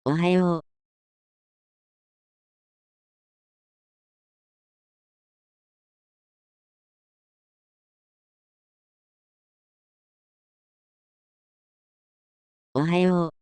おはよう。おはよう。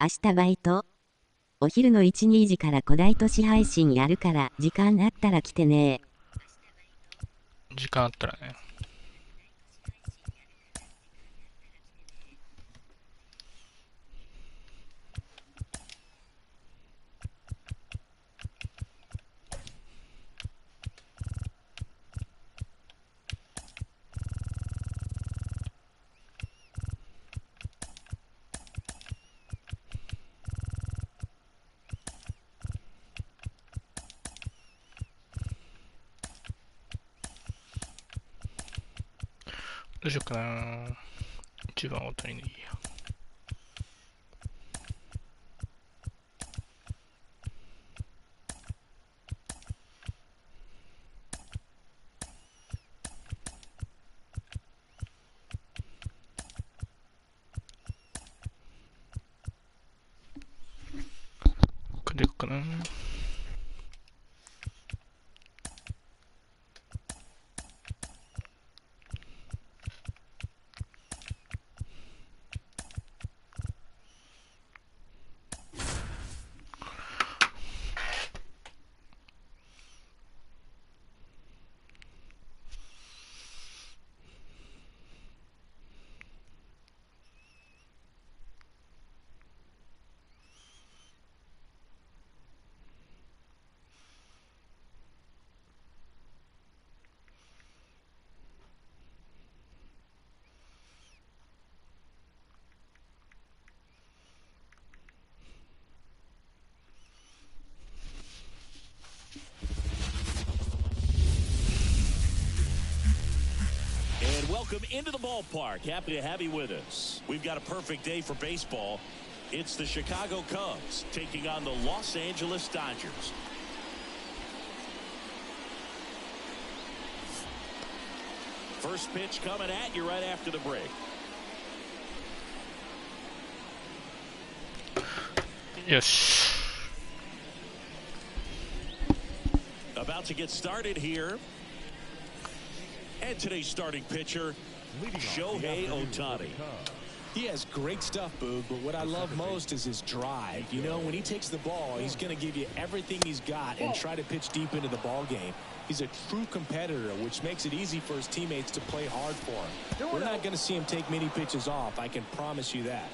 明日バイト？お昼の1、2時から古代都市配信やるから、時間あったら来てね。時間あったらね。どうしようかな。一番大谷のいいや。これでいこうかな。Welcome into the ballpark. Happy to have you with us. We've got a perfect day for baseball. It's the Chicago Cubs taking on the Los Angeles Dodgers. First pitch coming at you right after the break. よし。 About to get started here. And today's starting pitcher, Shohei Ohtani. He has great stuff, Boog, but what I love most is his drive. You know, when he takes the ball, he's going to give you everything he's got and try to pitch deep into the ball game. He's a true competitor, which makes it easy for his teammates to play hard for him. We're not going to see him take many pitches off, I can promise you that.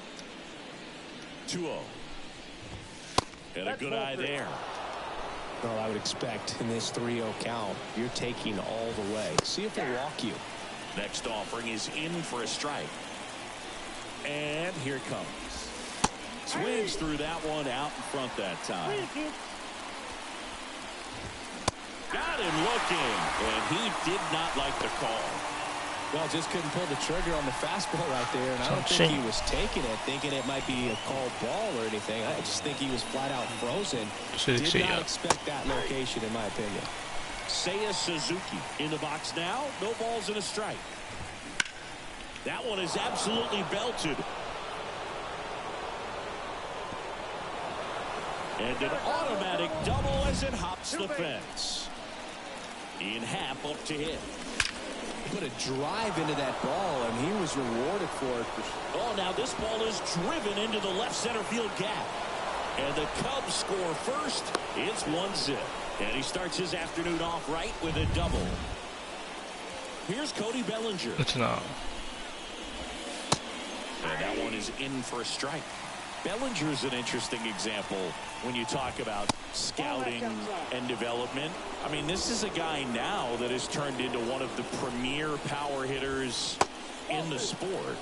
2-0. And a good eye there. Well, I would expect in this 3-0 count, you're taking all the way. See if they walk you. Next offering is in for a strike. And here it comes. Swings through that one out in front that time. Got him looking, and he did not like the call. Well, just couldn't pull the trigger on the fastball right there, and I don't think he was taking it, thinking it might be a called ball or anything. I just think he was flat out frozen. Did not expect that location, in my opinion. Seiya Suzuki in the box now. No balls and a strike. That one is absolutely belted. And an automatic double as it hops the fence. In half up to hit. Put a drive into that ball, and he was rewarded for it. Oh, now this ball is driven into the left center field gap. And the Cubs score first. It's 1-0. And he starts his afternoon off right with a double. Here's Cody Bellinger. It's not. And that one is in for a strike. Bellinger's an interesting example when you talk about scouting and development. I mean, this is a guy now that has turned into one of the premier power hitters in the sport.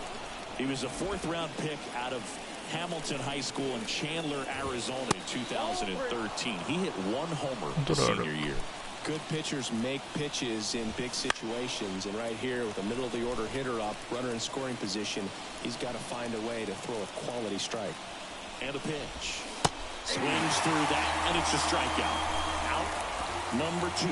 He was a 4th-round pick out of Hamilton High School in Chandler, Arizona in 2013. He hit 1 homer his senior year. Good pitchers make pitches in big situations, and right here with a middle-of-the-order hitter up, runner in scoring position, he's got to find a way to throw a quality strike. And a pitch. Swings through that, and it's a strikeout. Out number 2.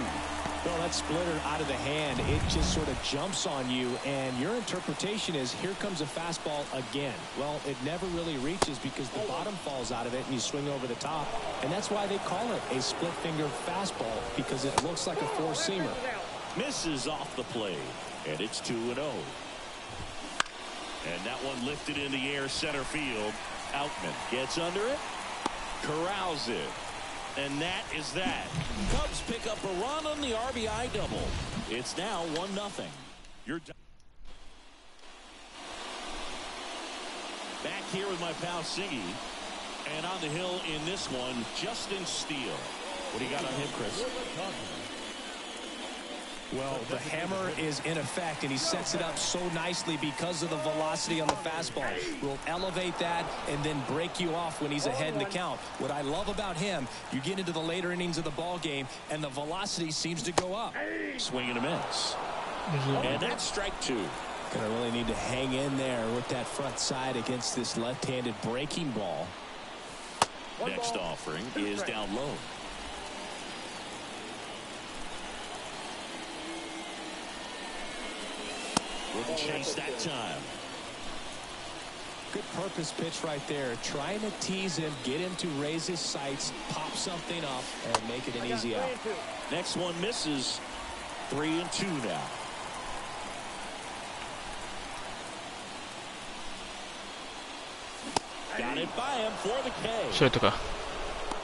Well, that splitter out of the hand, it just sort of jumps on you, and your interpretation is, here comes a fastball again. Well, it never really reaches because the bottom falls out of it and you swing over the top, and that's why they call it a split-finger fastball, because it looks like a four-seamer. Misses off the plate, and it's 2-0. And that one lifted in the air center field. Outman gets under it, corrals it. And that is that. Cubs pick up a run on the RBI double. It's now 1-0. You're back here with my pal Siggy. And on the hill in this one, Justin Steele. What do you got on him, Chris? Well, the hammer is in effect, and he sets it up so nicely because of the velocity on the fastball. Will elevate that and then break you off when he's ahead in the count. What I love about him, you get into the later innings of the ball game, and the velocity seems to go up. Swing and a miss. And that's strike 2. Gonna really need to hang in there with that front side against this left-handed breaking ball. Next offering is down low. Wouldn't chase that time. Good purpose pitch right there. Trying to tease him, get him to raise his sights, pop something up, and make it an easy out. Next one misses. 3-2 now. Got it by him for the K. ショートか。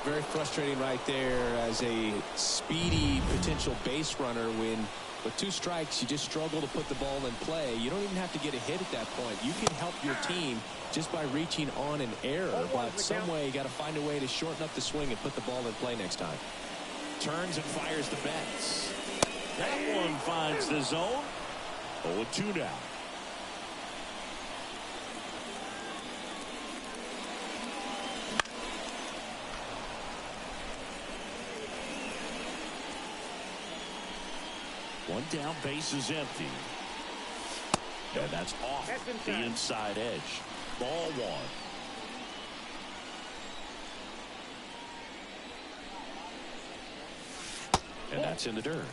Very frustrating right there as a speedy potential base runner when with 2 strikes, you just struggle to put the ball in play. You don't even have to get a hit at that point. You can help your team just by reaching on an error, but some way you got to find a way to shorten up the swing and put the ball in play next time. Turns and fires the bats. That one finds the zone. 0-2 now. One down, base is empty. And that's off the inside edge. Ball 1. And that's in the dirt.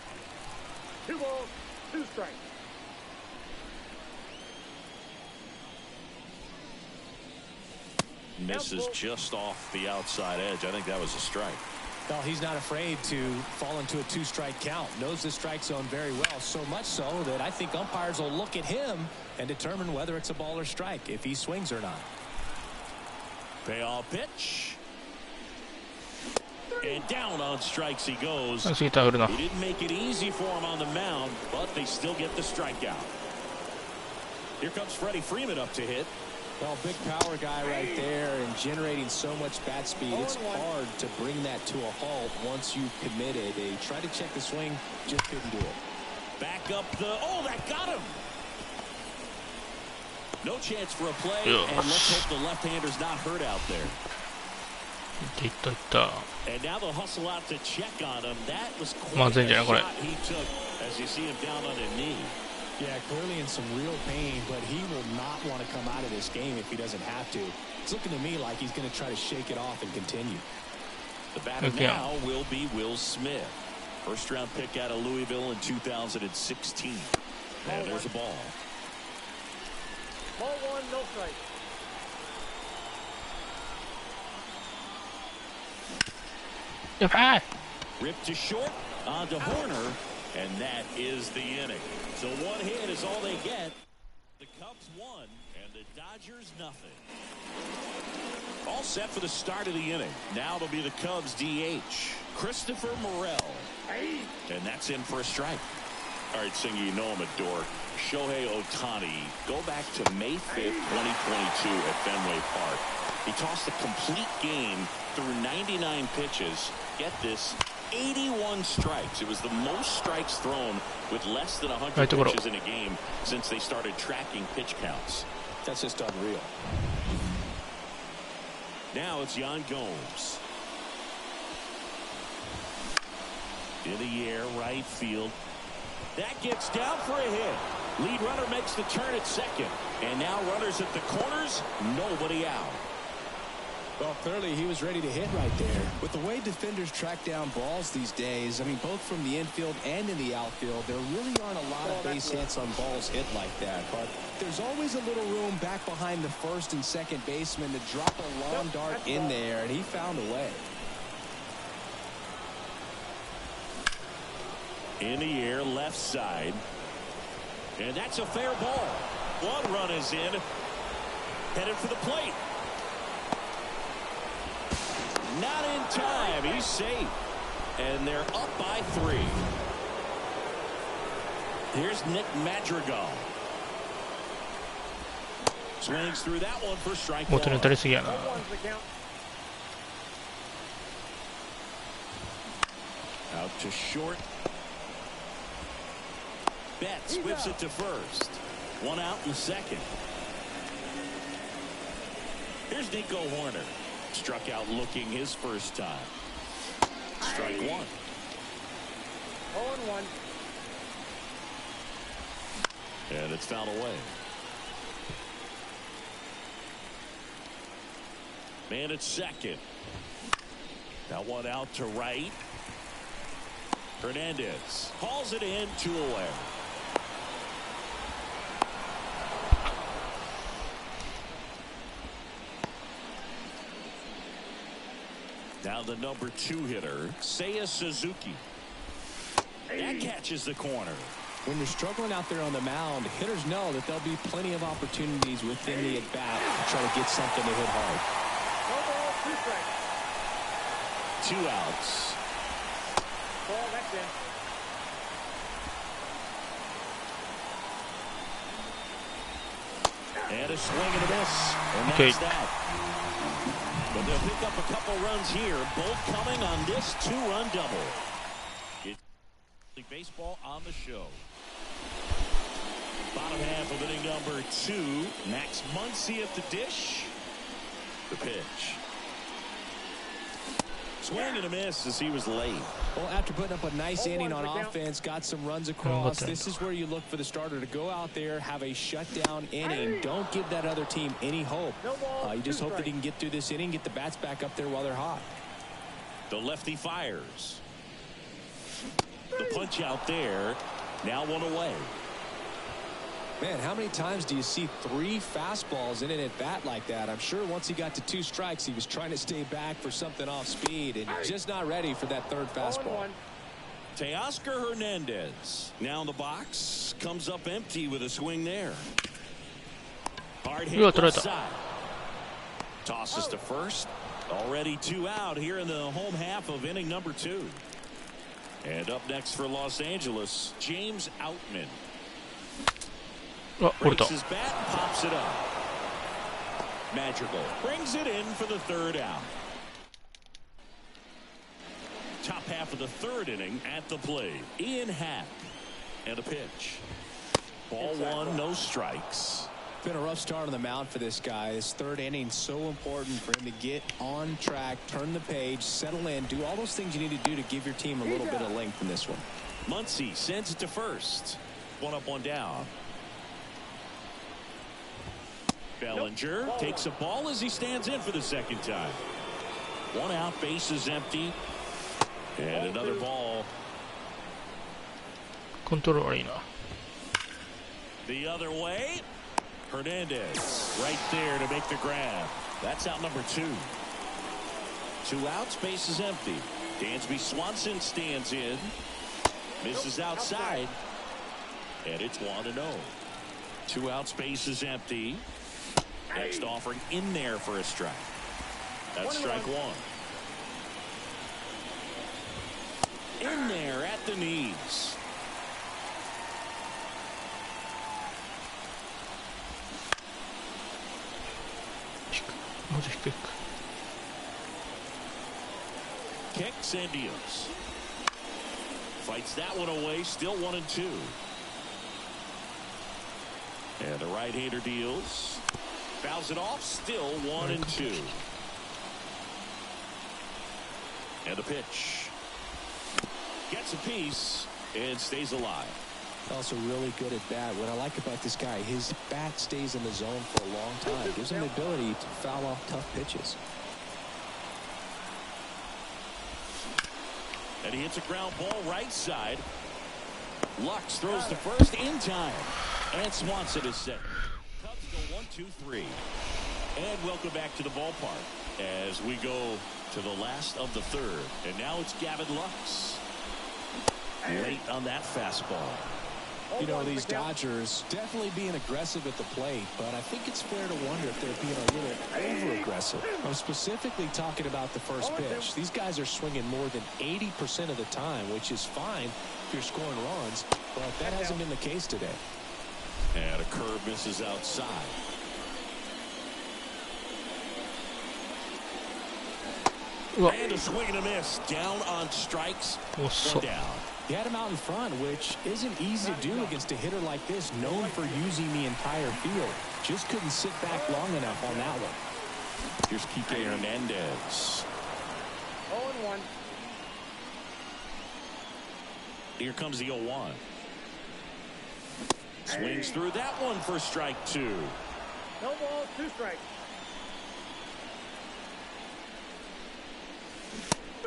2 balls, 2 strikes. Misses just off the outside edge. I think that was a strike. Well, he's not afraid to fall into a 2-strike count. Knows the strike zone very well, so much so that I think umpires will look at him and determine whether it's a ball or strike, if he swings or not. Payoff pitch. And down on strikes he goes. スイーター振るな。 He didn't make it easy for him on the mound, but they still get the strikeout. Here comes Freddie Freeman up to hit. Well, big power guy right there and generating so much bat speed. It's hard to bring that to a halt once you've committed. They tried to check the swing, just couldn't do it. Back up the... Oh, that got him! No chance for a play, Yeah. and let's hope the left-hander's not hurt out there. いったいった。 And now they'll hustle out to check on him. That was quite まずいんじゃな a いこれ。 shot he took as you see him down on a knee. Yeah, clearly in some real pain, but he will not want to come out of this game if he doesn't have to. It's looking to me like he's going to try to shake it off and continue. The batter Okay. now will be Will Smith. First-round pick out of Louisville in 2016. And there's a ball. Ball 1, no strike. Ripped to short, on to Horner, and that is the inning. So 1 hit is all they get. The Cubs 1, and the Dodgers nothing. All set for the start of the inning. Now it'll be the Cubs DH, Christopher Morel. And that's in for a strike. All right, Singer, you know I'm a dork. Shohei Ohtani, go back to May 5th, 2022 at Fenway Park. He tossed a complete game through 99 pitches. Get this, 81 strikes. It was the most strikes thrown with less than 100 pitches in a game since they started tracking pitch counts. That's just unreal. Now it's Yan Gomes. In the air, right field. That gets down for a hit. Lead runner makes the turn at second. And now runners at the corners, nobody out. Well, clearly he was ready to hit right there. With the way defenders track down balls these days, I mean, both from the infield and in the outfield, there really aren't a lot of base hits on balls hit like that. But there's always a little room back behind the first and second baseman to drop a long dart in there, and he found a way. In the air, left side. And that's a fair ball. One run is in. Headed for the plate. Not in time. He's safe. And they're up by 3. Here's Nick Madrigal. Swings through that one for strike 1. 元に打たれすぎやな。 Out to short. Betts whips it to first. 1 out in the second. Here's Nico Horner. Struck out looking his first time. Strike 1. 0-1. And it's fouled away. Man at second. That one out to right. Hernandez hauls it in, 2 away. Now the number 2 hitter, Seiya Suzuki. That catches the corner. When you're struggling out there on the mound, hitters know that there'll be plenty of opportunities within the at-bat to try to get something to hit hard. 2 2 outs. Ball, that's in. And a swing and a miss. And that's that. But they'll pick up a couple runs here, both coming on this 2-run double. It's baseball on the show. Bottom half of inning number 2. Max Muncy at the dish. The pitch. Swing and a miss as he was late. Well, after putting up a nice inning on offense, got some runs across, this is where you look for the starter to go out there, have a shutdown inning. Don't give that other team any hope. You just hope that he can get through this inning, get the bats back up there while they're hot. The lefty fires. The punch out there. Now 1 away. Man, how many times do you see 3 fastballs in an at-bat like that? I'm sure once he got to 2 strikes, he was trying to stay back for something off speed and just not ready for that 3rd fastball. Teoscar Hernandez now in the box, comes up empty with a swing there. Hard hit left side. Tosses to first. Already 2 out here in the home half of inning number 2. And up next for Los Angeles, James Outman. Breaks his bat and pops it up. Madrigal brings it in for the 3rd out. Top half of the 3rd inning at the plate. Ian Happ. And a pitch. Ball 1, no strikes. Been a rough start on the mound for this guy. This 3rd inning so important for him to get on track, turn the page, settle in, do all those things you need to do to give your team a little bit of length in this one. Muncy sends it to first. 1 up, 1 down. Bellinger takes a ball as he stands in for the 2nd time. 1 out, base is empty. And another ball. コントロール悪いな。 The other way. Hernandez right there to make the grab. That's out number 2. 2 outs, base is empty. Dansby Swanson stands in. Misses outside. And it's 1-0. 2 outs, base is empty. Next offering in there for a strike. That's strike 1. In there at the knees. もうちょい低く。 Kicks and deals. Fights that one away. Still 1-2. And the right-hander deals. Fouls it off. Still 1-2. And the pitch. Gets a piece and stays alive. Also really good at bat. What I like about this guy, his bat stays in the zone for a long time. Gives him the ability to foul off tough pitches. And he hits a ground ball right side. Lux throws to first in time. And Swanson is set. Cubs go 1-2-3. And welcome back to the ballpark as we go to the last of the third. And now it's Gavin Lux. Late on that fastball. You know, these Dodgers definitely being aggressive at the plate, but I think it's fair to wonder if they're being a little over-aggressive. I'm specifically talking about the first pitch. These guys are swinging more than 80% of the time, which is fine if you're scoring runs, but that hasn't been the case today. And a curve misses outside. And a swing and a miss. Down on strikes. One down. He had him out in front, which isn't easy to do against a hitter like this, known for using the entire field. Just couldn't sit back long enough on that one. Here's Kike Hernandez. 0-1. Here comes the 0-1. Swings through that one for strike two. No ball, 2 strikes.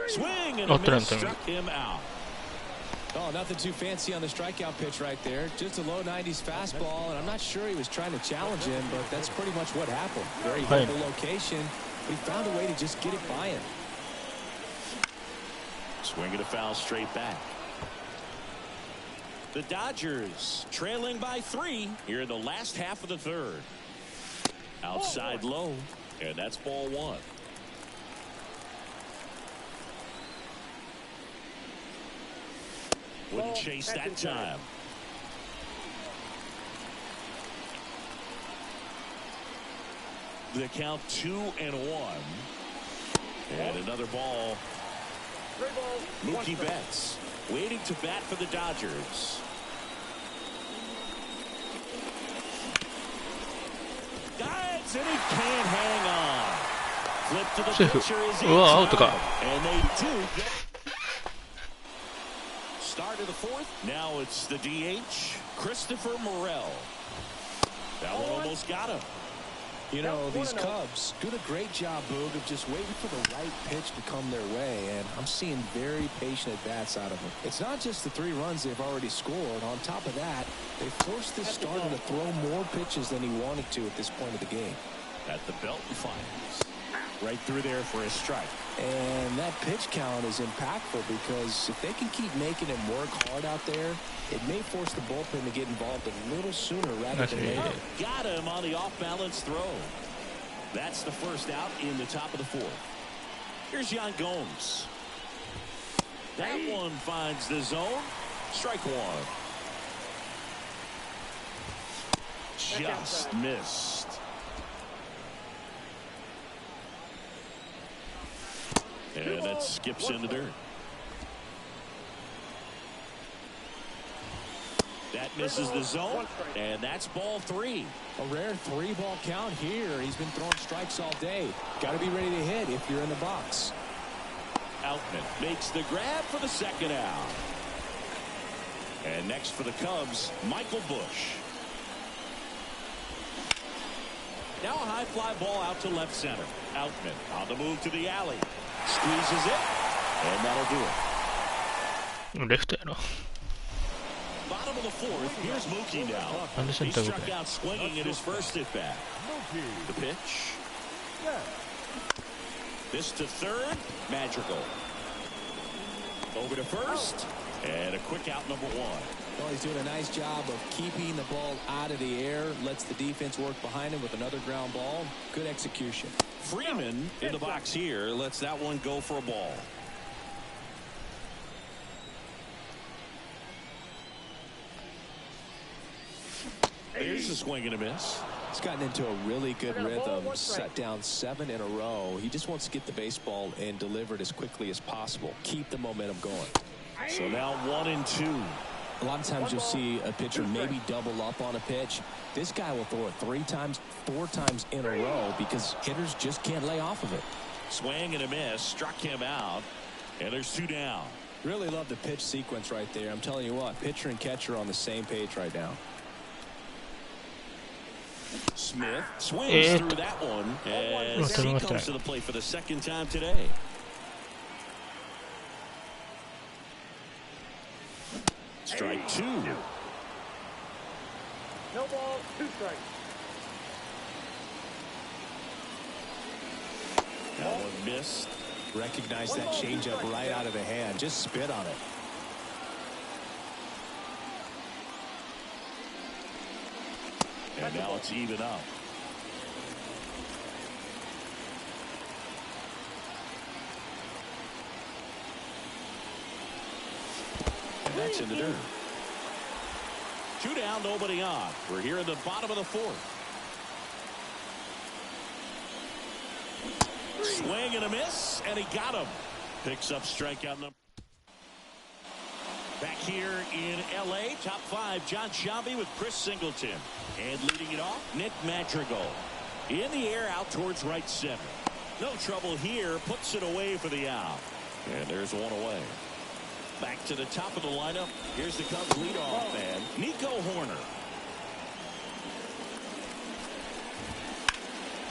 Swing and a miss, struck him out. Oh, nothing too fancy on the strikeout pitch right there. Just a low 90s fastball, and I'm not sure he was trying to challenge him, but that's pretty much what happened. Very hittable location, but he found a way to just get it by him. Swing and a foul straight back. The Dodgers trailing by 3 here in the last half of the third. Outside low, and that's ball 1. Wouldn't chase that time. The count 2-1. And another ball. 3 balls, 1 Mookie strike. Betts waiting to bat for the Dodgers. Dives and he can't hang on. Flip to the pitcher is in time. And they do get. Start of the 4th. Now it's the DH, Christopher Morel. That one almost got him. You know, these Cubs do a great job, Boog, of just waiting for the right pitch to come their way, and I'm seeing very patient at-bats out of them. It's not just the 3 runs they've already scored. On top of that, they forced this starter to throw more pitches than he wanted to at this point of the game. At the belt and fires. Right through there for a strike. And that pitch count is impactful because if they can keep making him work hard out there, it may force the bullpen to get involved a little sooner rather than later. Got him on the off-balance throw. That's the first out in the top of the 4th. Here's Yan Gomes. That one finds the zone. Strike 1. Just missed. And that skips in the dirt. That misses the zone, and that's ball 3. A rare 3-ball count here. He's been throwing strikes all day. Got to be ready to hit if you're in the box. Outman makes the grab for the second out. And next for the Cubs, Michael Busch. Now a high fly ball out to left center. Outman on the move to the alley. Squeezes it, and that'll do it. レフトやろ。 Bottom of the 4th, here's Mookie now. He struck out swinging at his first at bat. The pitch. This to third, Madrigal. Over to first, and a quick out number 1. Well, he's doing a nice job of keeping the ball out of the air. Lets the defense work behind him with another ground ball. Good execution. Freeman in the box here lets that one go for a ball. There's a swing and a miss. He's gotten into a really good We're gonna ball rhythm, one strike. set down 7 in a row. He just wants to get the baseball and deliver it as quickly as possible. Keep the momentum going. So now 1-2. A lot of times you'll see a pitcher maybe double up on a pitch. This guy will throw it 3 times, 4 times in a row because hitters just can't lay off of it. Swing and a miss, struck him out, and there's 2 down. Really love the pitch sequence right there. I'm telling you what, pitcher and catcher are on the same page right now. Smith swings through that one, and he comes to the plate for the second time today. Strike 2. No ball, 2 strikes. That one missed. Recognize that changeup right out of the hand. Just spit on it. And now it's even up. And that's in the dirt. 2 down, nobody on. We're here in the bottom of the 4th. Swing and a miss, and he got him. Picks up strikeout number. Back here in L.A., top 5, John Sciambi with Chris Singleton. And leading it off, Nick Madrigal. In the air, out towards right center. No trouble here, puts it away for the out. And there's one away. Back to the top of the lineup. Here's the Cubs leadoff man, Nico Horner.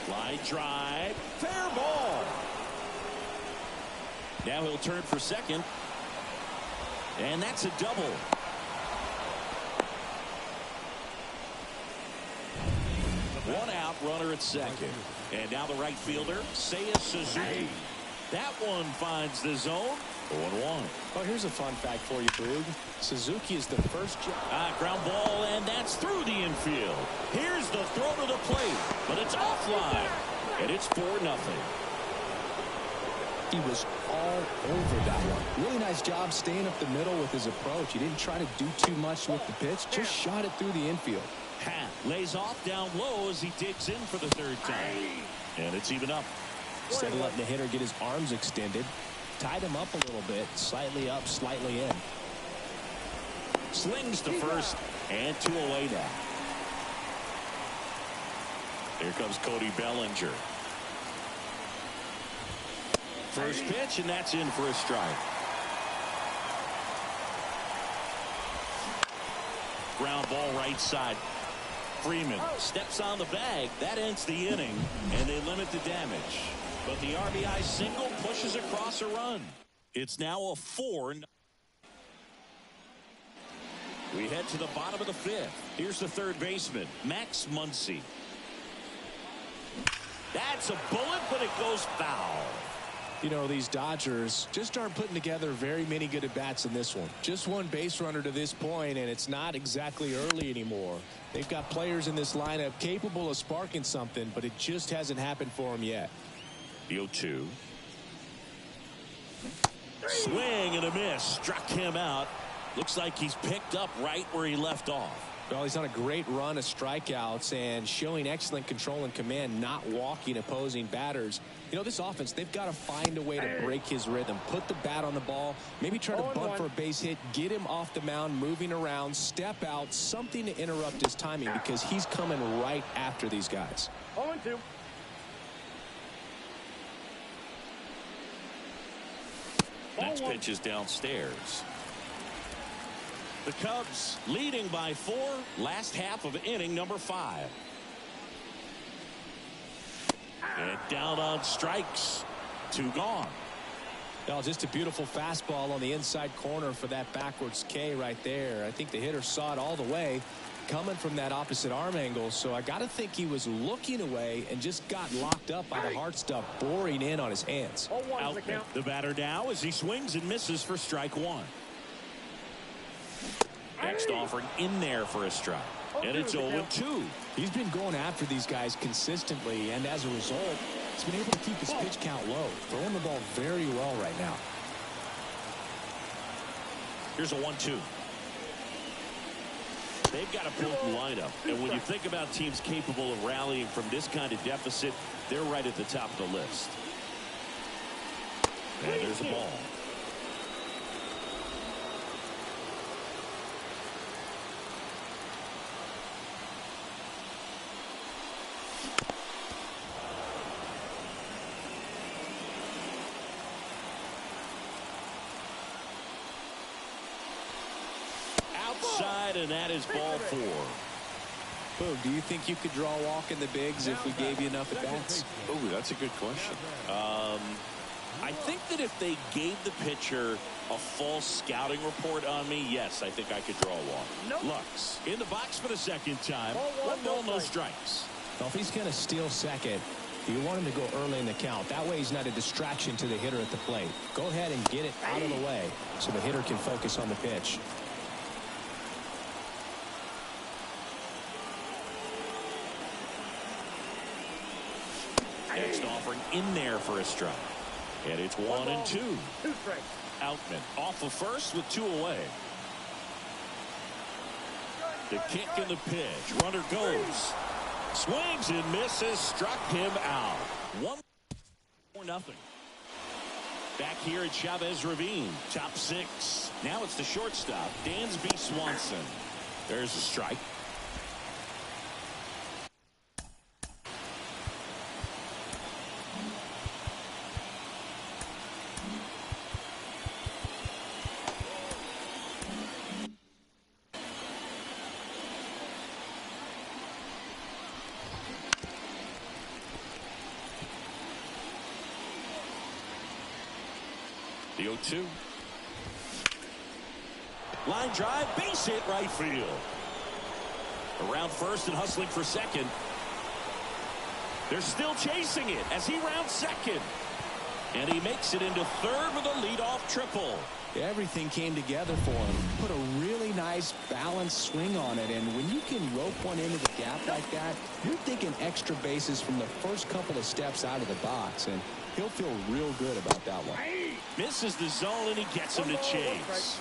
Fly drive, fair ball. Now he'll turn for second. And that's a double. One out, runner at second. And now the right fielder, Seiya Suzuki. That one finds the zone. 0-1. Oh, here's a fun fact for you, Boog. Suzuki is the first Ground ball, and that's through the infield. Here's the throw to the plate, but it's offline. And it's 4-0. He was all over that one. Really nice job staying up the middle with his approach. He didn't try to do too much with the pitch, just shot it through the infield. Pat lays off down low as he digs in for the 3rd time. And it's even up. Instead of letting the hitter get his arms extended, tied him up a little bit, slightly up, slightly in. Slings to first, and 2 away now. Here comes Cody Bellinger. First pitch, and that's in for a strike. Ground ball right side. Freeman steps on the bag. That ends the inning, and they limit the damage. But the RBI single pushes across a run. It's now a 4. We head to the bottom of the 5th. Here's the 3rd baseman, Max Muncy. That's a bullet, but it goes foul. You know, these Dodgers just aren't putting together very many good at-bats in this one. Just one base runner to this point, and it's not exactly early anymore. They've got players in this lineup capable of sparking something, but it just hasn't happened for them yet. The 0-2. Swing and a miss. Struck him out. Looks like he's picked up right where he left off. Well, he's on a great run of strikeouts and showing excellent control and command, not walking opposing batters. You know, this offense, they've got to find a way to break his rhythm, put the bat on the ball, maybe try to bunt for a base hit, get him off the mound, moving around, step out, something to interrupt his timing because he's coming right after these guys. 0-2. Next pitch is downstairs. The Cubs leading by 4. Last half of inning number 5. And down on strikes. 2 gone. Well, just a beautiful fastball on the inside corner for that backwards K right there. I think the hitter saw it all the way coming from that opposite arm angle. So I got to think he was looking away and just got locked up by the hard stuff boring in on his hands. 0-1 is the count. The batter now as he swings and misses for strike 1. Next offering in there for a strike. And it's 0-2. He's been going after these guys consistently, and as a result, he's been able to keep his pitch count low, throwing the ball very well right now. Here's a 1-2. They've got a potent lineup, and when you think about teams capable of rallying from this kind of deficit, they're right at the top of the list. And there's the ball. Outside, and that is ball 4. Boog, do you think you could draw a walk in the bigs if we gave you enough at-bats? Oh, that's a good question. I think that if they gave the pitcher a false scouting report on me, yes, I think I could draw a walk. Nope. Lux in the box for the second time. Ball 1, One ball, no strike. strikes. Well, if he's going to steal second, you want him to go early in the count. That way he's not a distraction to the hitter at the plate. Go ahead and get it out of the way so the hitter can focus on the pitch. Next offering in there for a strike. And it's 1 and 2. 2 strikes. Outman off of first with 2 away. The kick and the pitch. Runner goes. Swings and misses. Struck him out. 1-0. Back here at Chavez Ravine. Top 6. Now it's the shortstop, Dansby Swanson. There's a strike. The 0-2. Line drive, base hit right field. Around first and hustling for second. They're still chasing it as he rounds second. And he makes it into third with a leadoff triple. Everything came together for him. Put a really nice balanced swing on it, and when you can rope one into the gap like that, you're thinking extra bases from the first couple of steps out of the box, and he'll feel real good about that one. Misses the zone, and he gets him to chase.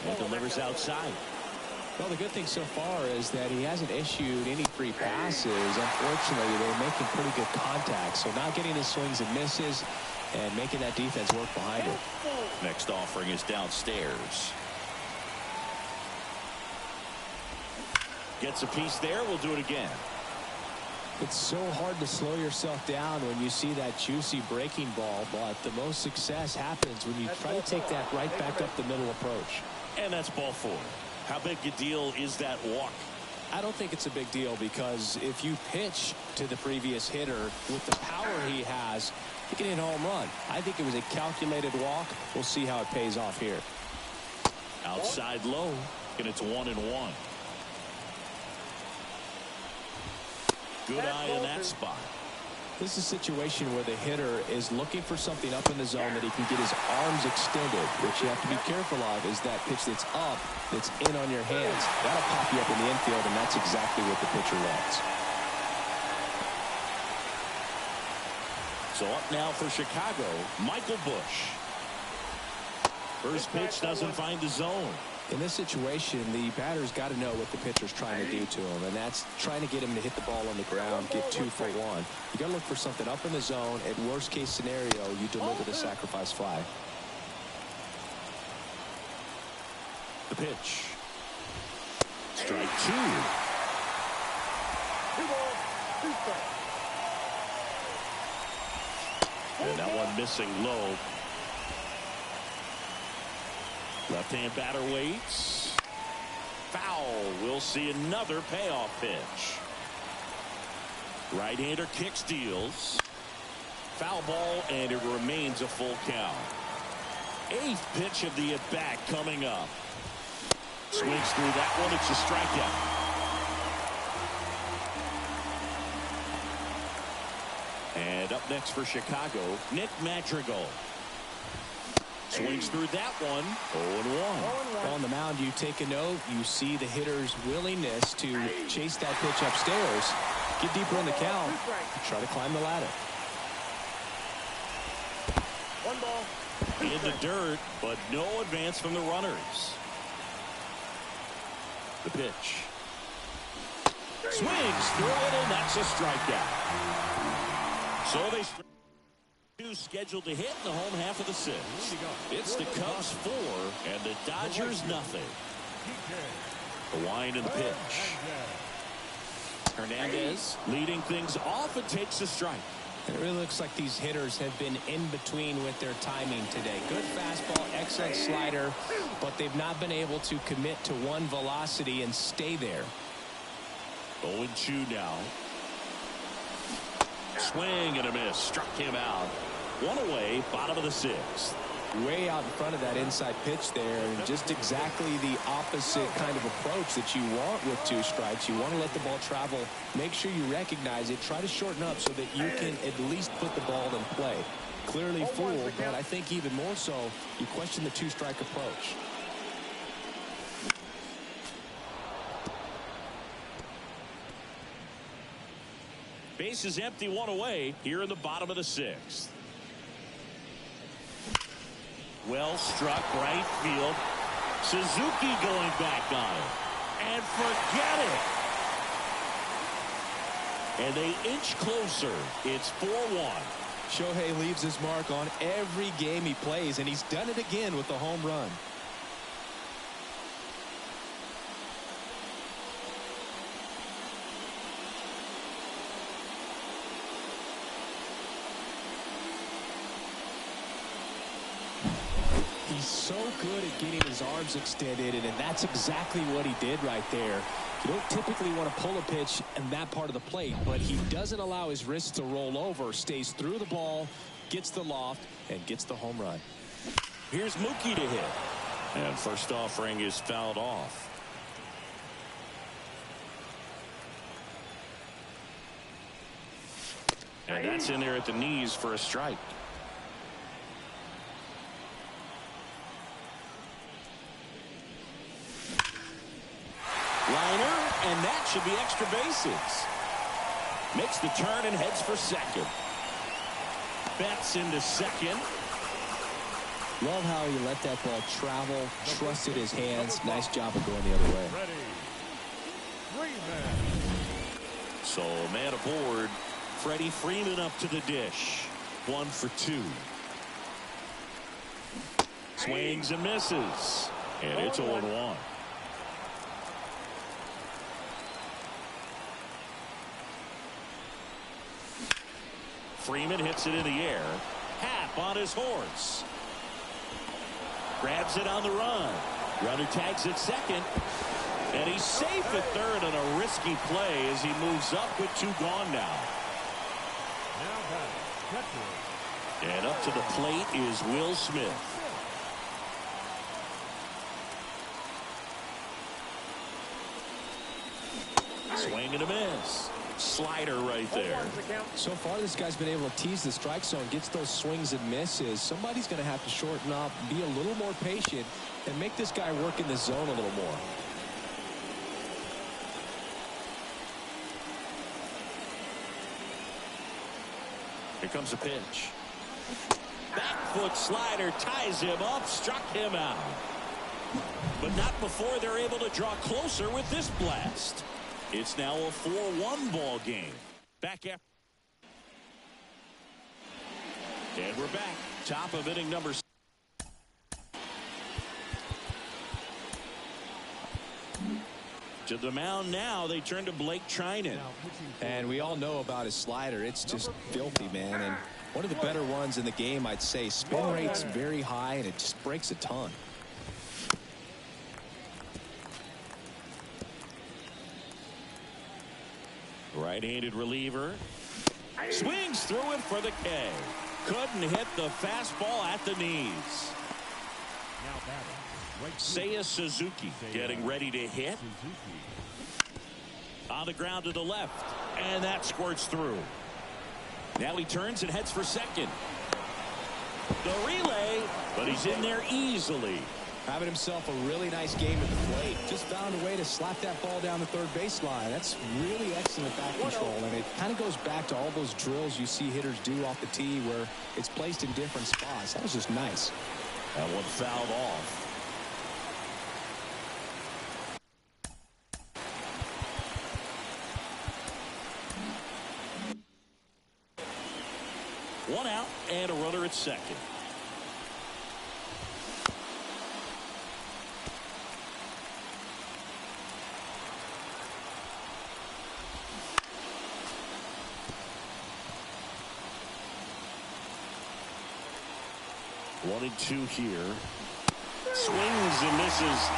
And delivers outside. Well, the good thing so far is that he hasn't issued any free passes. Unfortunately, they're making pretty good contact, so not getting his swings and misses and making that defense work behind it. Next offering is downstairs. Gets a piece there. We'll do it again. It's so hard to slow yourself down when you see that juicy breaking ball, but the most success happens when you try to take that right back up the middle approach. And that's ball 4. How big a deal is that walk? I don't think it's a big deal, because if you pitch to the previous hitter with the power he has, he can hit a home run. I think it was a calculated walk. We'll see how it pays off here. Outside low, and it's 1-1. Good eye in that spot. This is a situation where the hitter is looking for something up in the zone that he can get his arms extended. What you have to be careful of is that pitch that's up, that's in on your hands. That'll pop you up in the infield, and that's exactly what the pitcher wants. So up now for Chicago, Michael Busch. First pitch doesn't find the zone. In this situation, the batter's got to know what the pitcher's trying to do to him, and that's trying to get him to hit the ball on the ground, get 2 for 1. You got to look for something up in the zone. At worst case scenario, you deliver the sacrifice fly. The pitch. Strike 2. 2 balls, 2 strikes. And that one missing low. Left-hand batter waits. Foul. We'll see another payoff pitch. Right-hander kick steals. Foul ball, and it remains a full count. 8th pitch of the at-bat coming up. Swings through that one. It's a strikeout. And up next for Chicago, Nick Madrigal. Swings through that one. 0-1. On the mound, you take a note. You see the hitter's willingness to chase that pitch upstairs, get deeper in the count, try to climb the ladder. 1 ball. In the dirt, but no advance from the runners. The pitch. Swings through it, and that's a strikeout. So they two scheduled to hit in the home half of the sixth. It's the Cubs 4 and the Dodgers nothing. The wind and the pitch. Hernandez leading things off and takes a strike. It really looks like these hitters have been in between with their timing today. Good fastball, excellent slider, but they've not been able to commit to one velocity and stay there. 0-2 now. Swing and a miss. Struck him out. One away, bottom of the sixth. Way out in front of that inside pitch there, and just exactly the opposite kind of approach that you want with two strikes. You want to let the ball travel, make sure you recognize it, try to shorten up so that you can at least put the ball in play. Clearly fooled, but I think even more so, you question the two-strike approach. Base is empty, one away here in the bottom of the sixth. Well struck, right field. Suzuki going back on it. And forget it. And they inch closer. It's 4-1. Shohei leaves his mark on every game he plays, and he's done it again with the home run. He's so good at getting his arms extended, and that's exactly what he did right there. You don't typically want to pull a pitch in that part of the plate, but he doesn't allow his wrists to roll over, stays through the ball, gets the loft, and gets the home run. Here's Mookie to hit. And first offering is fouled off. And that's in there at the knees for a strike. Liner, and that should be extra bases. Makes the turn and heads for second. Betts into second. Love how he let that ball travel, trusted his hands. Nice job of going the other way. So man aboard. Freddie Freeman up to the dish. 1 for 2. Swings and misses. And it's 0-1. Freeman hits it in the air. Happ on his horse. Grabs it on the run. Runner tags at second. And he's safe at third on a risky play as he moves up with 2 gone now. And up to the plate is Will Smith. Swing and a miss. Slider right there. So far, this guy's been able to tease the strike zone, gets those swings and misses. Somebody's going to have to shorten up, be a little more patient, and make this guy work in the zone a little more. Here comes a pitch. Back foot slider ties him up, struck him out. But not before they're able to draw closer with this blast. It's now a 4-1 ball game. Back after. And we're back. Top of inning number 6. To the mound now, they turn to Blake Trinan. And we all know about his slider. It's just filthy, man. And one of the better ones in the game, I'd say. Spin rate's very high, and it just breaks a ton. Right-handed reliever. Swings through it for the K. Couldn't hit the fastball at the knees. Seiya Suzuki getting ready to hit. On the ground to the left. And that squirts through. Now he turns and heads for second. The relay, but he's in there easily. Having himself a really nice game at the plate. Just found a way to slap that ball down the third baseline. That's really excellent back control. And it kind of goes back to all those drills you see hitters do off the tee where it's placed in different spots. That was just nice. That one fouled off. One out and a runner at second. One and two here. Swings and misses.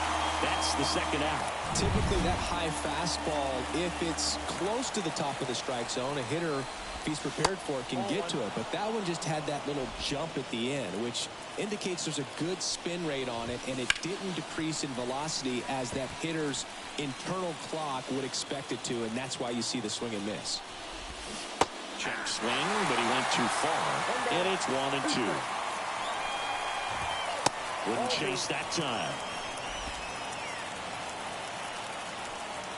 That's the second out. Typically that high fastball, if it's close to the top of the strike zone, a hitter, if he's prepared for it, can get to it. But that one just had that little jump at the end, which indicates there's a good spin rate on it, and it didn't decrease in velocity as that hitter's internal clock would expect it to, and that's why you see the swing and miss. Check swing, but he went too far, and it's 1-2. Wouldn't chase that time.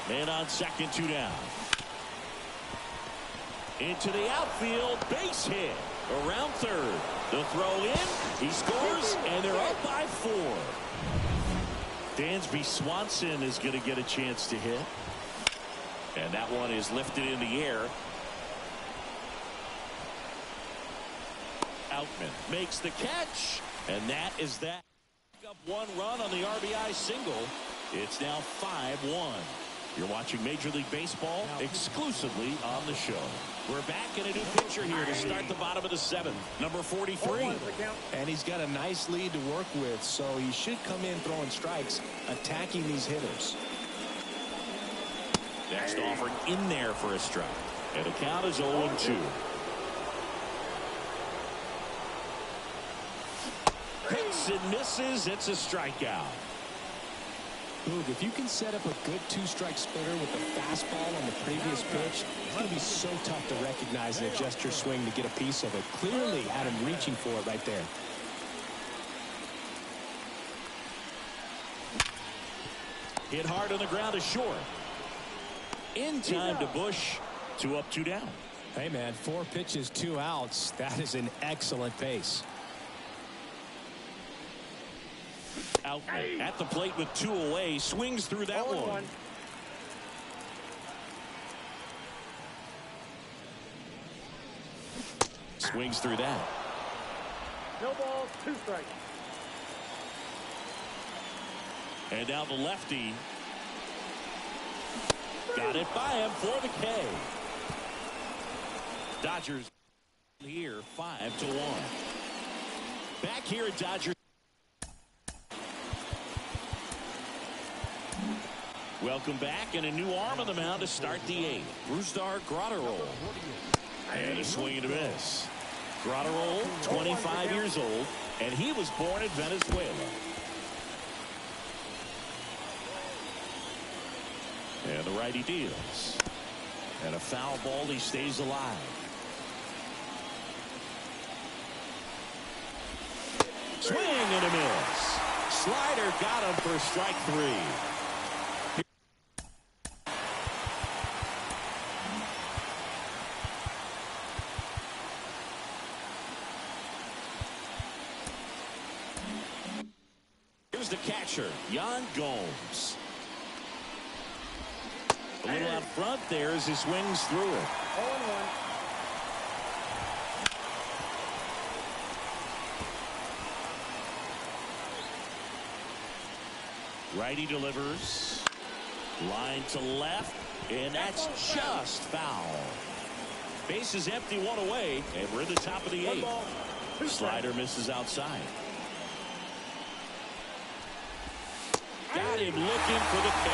Man on second, 2 down. Into the outfield, base hit. Around third. The throw in, he scores, and they're up by 4. Dansby Swanson is going to get a chance to hit. And that one is lifted in the air. Outman makes the catch, and that is that. Up 1 run on the RBI single. It's now 5-1. You're watching Major League Baseball exclusively on the show. We're back in a new pitcher here to start the bottom of the 7th. Number 43. And he's got a nice lead to work with, so he should come in throwing strikes, attacking these hitters. Next offer in there for a strike. And the count is 0-2. Hits and misses. It's a strikeout. Boog, if you can set up a good 2-strike splitter with the fastball on the previous pitch, it's going to be so tough to recognize and adjust your swing to get a piece of it. Clearly had him reaching for it right there. Hit hard on the ground is short. In time to Bush. 2 up, 2 down. Hey, man, 4 pitches, 2 outs. That is an excellent pace. Out at the plate with 2 away. Swings through that one. Swings through that. No balls, 2 strikes. And now the lefty. Got it by him for the K. Dodgers here 5-1. Back here at Dodgers. Welcome back, and a new arm on the mound to start the 8th. Brusdar Graterol. And a swing and a miss. Graterol, 25 years old, and he was born in Venezuela. And the righty deals. And a foul ball, he stays alive. Swing and a miss. Slider got him for strike 3. Here's the catcher, Yan Gomes. A little out front there as he swings through it. 0-1. Righty delivers. Line to left, and that's just foul. Base is empty, 1 away, and we're in the top of the 8th. Slider misses outside. Got him looking for the K.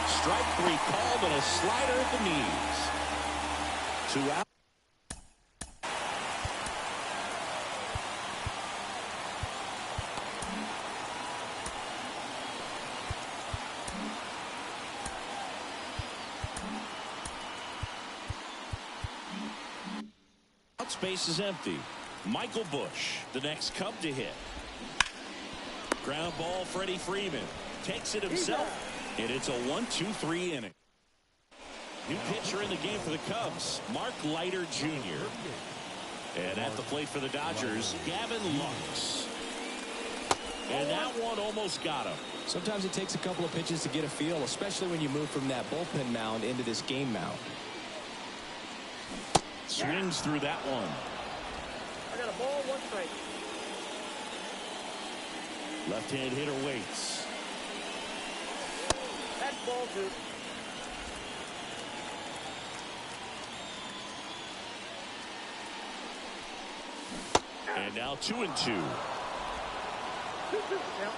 Strike 3 called, and a slider at the knees. 2 out. Space is empty. Michael Bush, the next Cub to hit. Ground ball, Freddie Freeman takes it himself, and it's a 1-2-3 inning. New pitcher in the game for the Cubs, Mark Leiter Jr. And at the plate for the Dodgers, Gavin Lux. And that one almost got him. Sometimes it takes a couple of pitches to get a feel, especially when you move from that bullpen mound into this game mound. Swings through that one. got a ball, 1 strike. Left-hand hitter waits. That's ball 2. And now 2-2. 2-2. Count.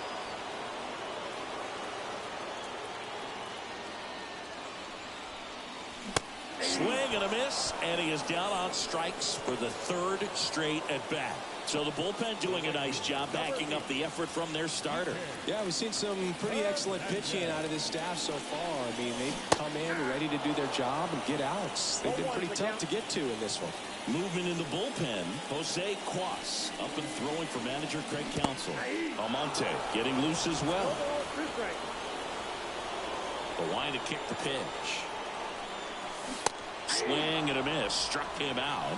Swing and a miss, and he is down on strikes for the 3rd straight at bat. So the bullpen doing a nice job backing up the effort from their starter. Yeah, we've seen some pretty excellent pitching out of this staff so far. I mean, they've come in ready to do their job and get outs. They've been pretty tough to get to in this one. Movement in the bullpen. Jose Cuas up and throwing for manager Craig Counsell. Almonte getting loose as well. 1 ball, 2 strikes. The line to kick the pitch. Swing and a miss. Struck him out.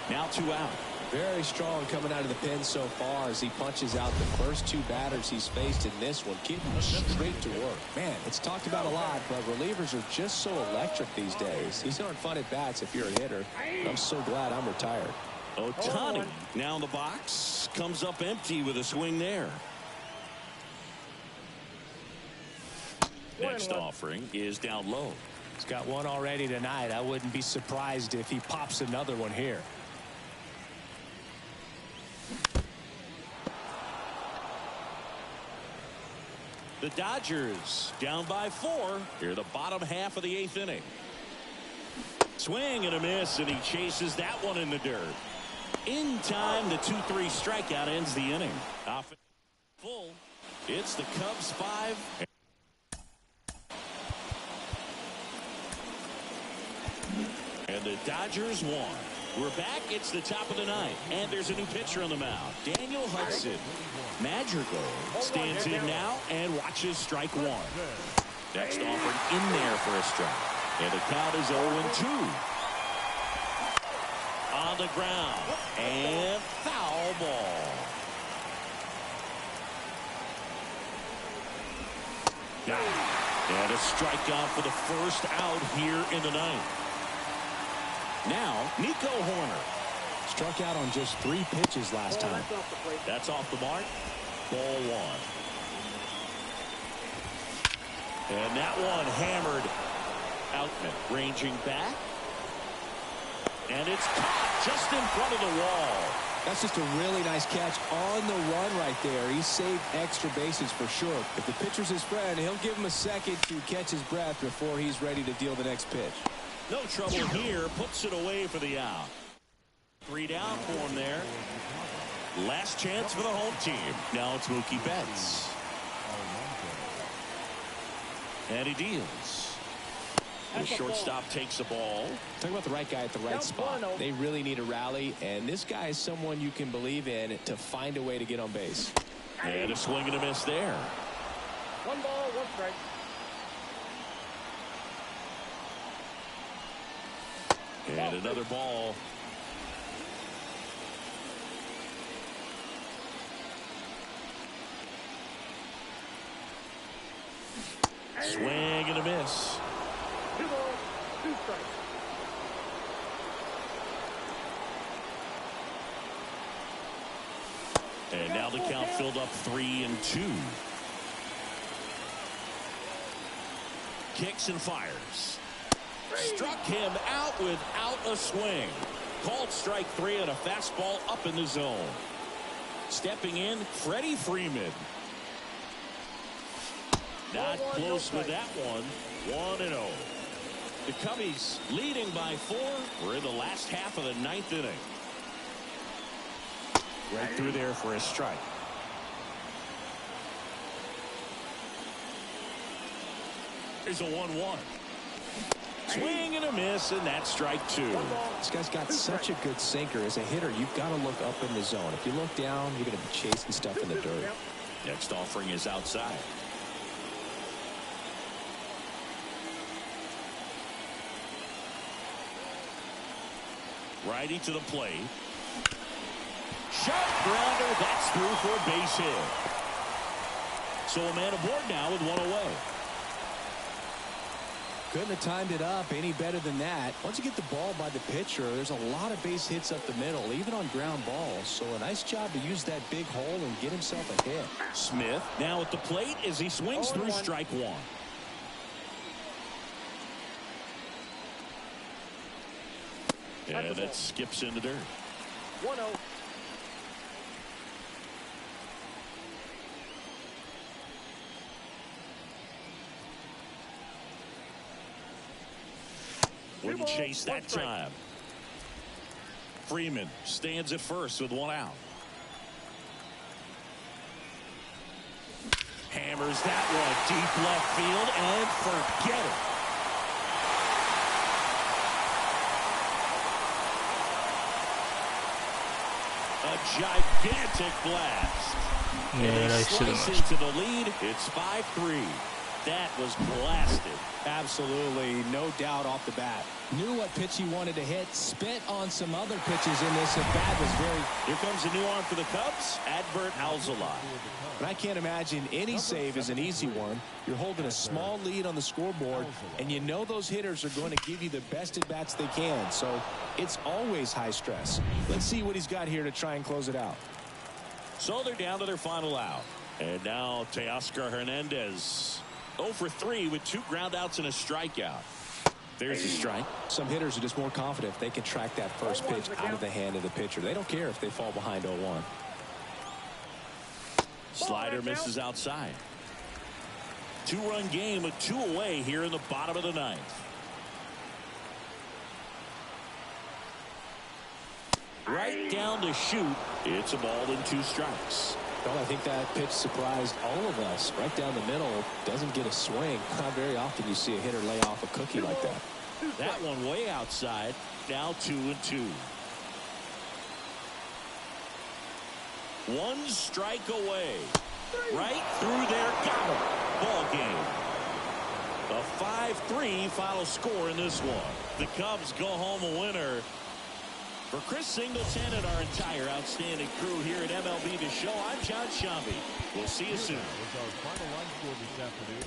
Now 2 out. Very strong coming out of the pen so far as he punches out the first 2 batters he's faced in this one, getting straight to work. Man, it's talked about a lot, but relievers are just so electric these days. These aren't fun at bats if you're a hitter. I'm so glad I'm retired. Ohtani now in the box. Comes up empty with a swing there. Next offering is down low. He's got one already tonight. I wouldn't be surprised if he pops another one here. The Dodgers down by 4 here the bottom half of the 8th inning. Swing and a miss, and he chases that one in the dirt. In time, the 2-3 strikeout ends the inning. Offense full. It's the Cubs 5. And the Dodgers 1. We're back. It's the top of the 9th. And there's a new pitcher on the mound. Daniel Hudson. Madrigal stands in now and watches strike 1. Next offering in there for a strike. And the count is 0-2. On the ground. And foul ball. And a strikeout for the first out here in the 9th. Now, Nico Horner. Struck out on just 3 pitches last time. That's off the mark. Ball 1. And that one hammered. Outman ranging back. And it's caught just in front of the wall. That's just a really nice catch on the run right there. He saved extra bases for sure. If the pitcher's his friend, he'll give him a second to catch his breath before he's ready to deal the next pitch. No trouble here. Puts it away for the out. 3 down for him there. Last chance for the home team. Now it's Mookie Betts. And he deals. The shortstop takes the ball. Talk about the right guy at the right spot. They really need a rally, and this guy is someone you can believe in to find a way to get on base. And a swing and a miss there. 1 ball, 1 strike. And another ball. Swing and a miss. 2 balls, 2 strikes. And now the count filled up 3-2. Kicks and fires. Struck him out without a swing. Called strike 3 on a fastball up in the zone. Stepping in, Freddie Freeman. Not close with that one. 1-0. The Cubbies leading by 4. We're in the last half of the 9th inning. Right through there for a strike. Here's a 1-1. Swing and a miss, and that's strike 2. This guy's got such a good sinker. As a hitter, you've got to look up in the zone. If you look down, you're going to be chasing stuff in the dirt. Next offering is outside. Righty to the plate. Sharp grounder. That's through for a base hit. So a man aboard now with 1 away. Couldn't have timed it up any better than that. Once you get the ball by the pitcher, there's a lot of base hits up the middle, even on ground balls. So a nice job to use that big hole and get himself a hit. Smith now at the plate as he swings through strike one. And that skips into dirt. 1-0. Wouldn't chase that time. Freeman stands at first with one out. Hammers that one deep left field and forget it. A gigantic blast. Yeah, I should Slice have. into the lead. It's 5-3. That was blasted. Absolutely, no doubt off the bat. Knew what pitch he wanted to hit. Spent on some other pitches in this. At bat was very. Here comes a new arm for the Cubs. Adbert Alzolay. But I can't imagine any save is an easy one. You're holding a small lead on the scoreboard, and you know those hitters are going to give you the best at bats they can. So it's always high stress. Let's see what he's got here to try and close it out. So they're down to their final out. And now Teoscar Hernandez. 0 for 3 with 2 groundouts and a strikeout. There's a strike. Some hitters are just more confident if they can track that first pitch out of the hand of the pitcher. They don't care if they fall behind 0-1. Slider misses outside. 2-run game with 2 away here in the bottom of the 9th. Right down to shoot. It's a ball and 2 strikes. Well, I think that pitch surprised all of us. Right down the middle, doesn't get a swing. Not very often you see a hitter lay off a cookie like that. That one way outside. Now 2-2. 1 strike away. Right through there. Got him. Ball game. A 5-3 final score in this one. The Cubs go home a winner. For Chris Singleton and our entire outstanding crew here at MLB The Show, I'm John Shambi. We'll see you soon. Was our final line score this afternoon.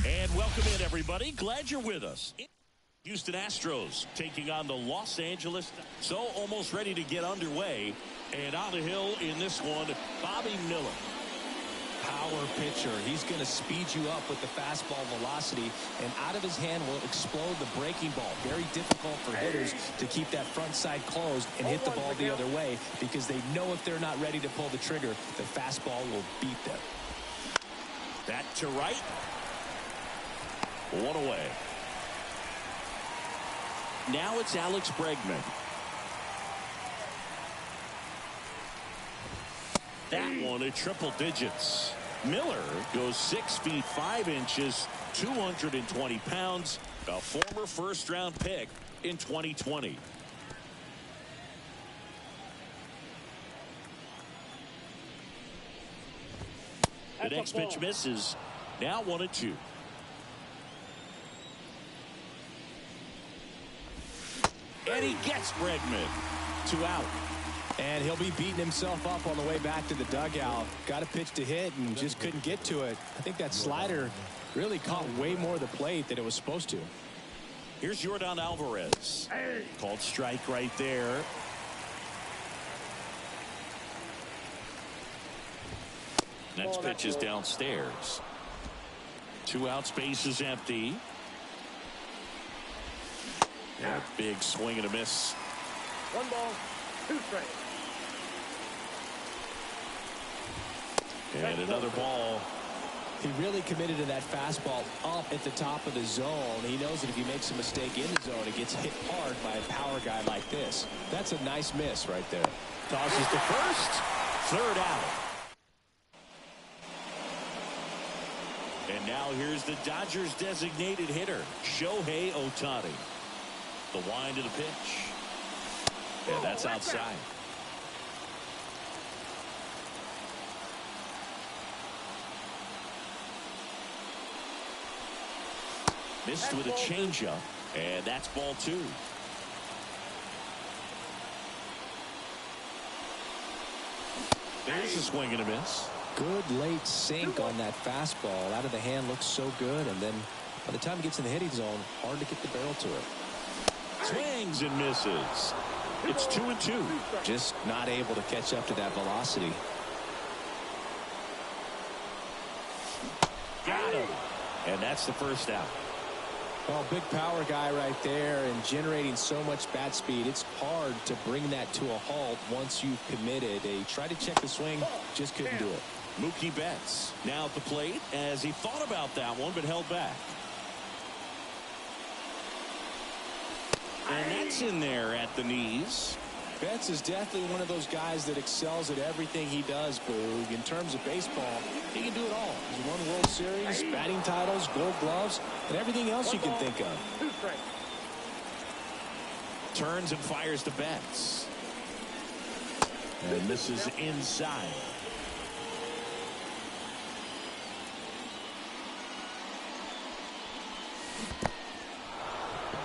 And welcome in, everybody. Glad you're with us. Houston Astros taking on the Los Angeles. So almost ready to get underway. And on the hill in this one, Bobby Miller. Power pitcher. He's going to speed you up with the fastball velocity, and out of his hand will explode the breaking ball. Very difficult for hitters to keep that front side closed and hit the ball the other way, because they know if they're not ready to pull the trigger, the fastball will beat them. That to right. 1 away. Now it's Alex Bregman. That one at triple digits. Miller goes 6 feet 5 inches, 220 pounds, a former first-round pick in 2020. The next pitch misses. Now 1-2. And he gets Bregman. 2 out. And he'll be beating himself up on the way back to the dugout. Got a pitch to hit and just couldn't get to it. I think that slider really caught way more of the plate than it was supposed to. Here's Yordan Alvarez. Called strike right there. Next pitch is downstairs. 2 outs, base is empty. Yeah, big swing and a miss. 1 ball, 2 strikes. And another ball. He really committed to that fastball up at the top of the zone. He knows that if he makes a mistake in the zone, it gets hit hard by a power guy like this. That's a nice miss right there. Tosses to first. 3rd out. And now here's the Dodgers designated hitter, Shohei Ohtani. The wind of the pitch. And that's outside. Missed with a changeup, and that's ball 2. There's a swing and a miss. Good late sink on that fastball. Out of the hand, looks so good, and then by the time it gets in the hitting zone, hard to get the barrel to it. Swings and misses. It's 2-2. Just not able to catch up to that velocity. Got him. And that's the 1st out. Well, big power guy right there and generating so much bat speed. It's hard to bring that to a halt once you've committed. He tried to check the swing, just couldn't do it. Mookie Betts now at the plate as he thought about that one but held back. And that's in there at the knees. Betts is definitely one of those guys that excels at everything he does, Boog. In terms of baseball, he can do it all. He's won World Series, batting titles, gold gloves, and everything else you can think of. 2 strikes. Turns and fires to Betts. And this is inside.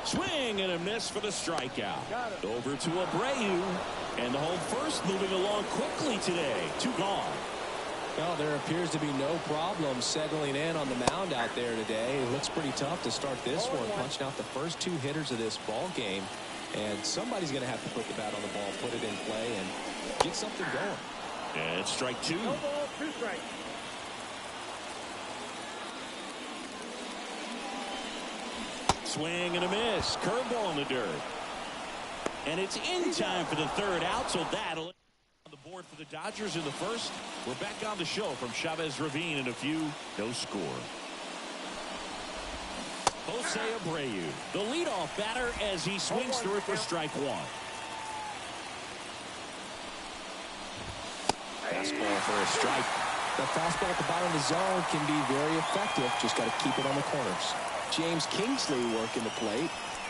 Swing and a miss for the strikeout. Over to Abreu. And the home first moving along quickly today. 2 gone. Well, there appears to be no problem settling in on the mound out there today. It looks pretty tough to start this one, punching out the first 2 hitters of this ball game. And somebody's going to have to put the bat on the ball, put it in play, and get something going. And strike 2. 1 ball, 2 strikes. Swing and a miss. Curveball in the dirt. And it's in time for the 3rd out, so that'll on the board for the Dodgers in the 1st. We're back on the show from Chavez Ravine in a few. No score. Jose Abreu, the leadoff batter as he swings through it for strike 1. Fastball for a strike. The fastball at the bottom of the zone can be very effective. Just got to keep it on the corners. James Kingsley working the plate.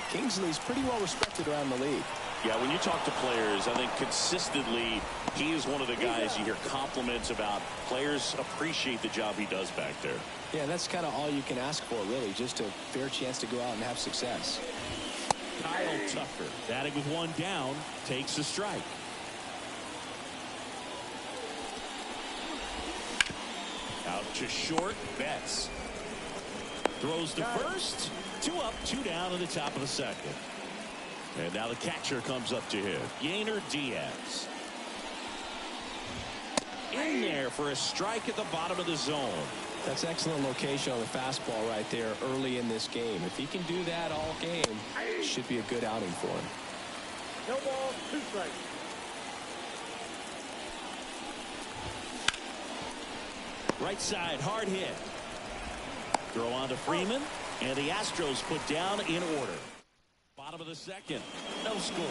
Kingsley's pretty well respected around the league. Yeah, when you talk to players, I think consistently he is one of the guys you hear compliments about. Players appreciate the job he does back there. Yeah, that's kind of all you can ask for, really, just a fair chance to go out and have success. Kyle Tucker, batting with 1 down, takes the strike. Out to short, Betts. Throws to first. 2 up, 2 down in the top of the 2nd. And now the catcher comes up to hit. Yainer Diaz. In there for a strike at the bottom of the zone. That's excellent location on the fastball right there early in this game. If he can do that all game, it should be a good outing for him. 1 ball, 2 strikes. Right side, hard hit. Throw on to Freeman, and the Astros put down in order. Bottom Bottom of the second. No score.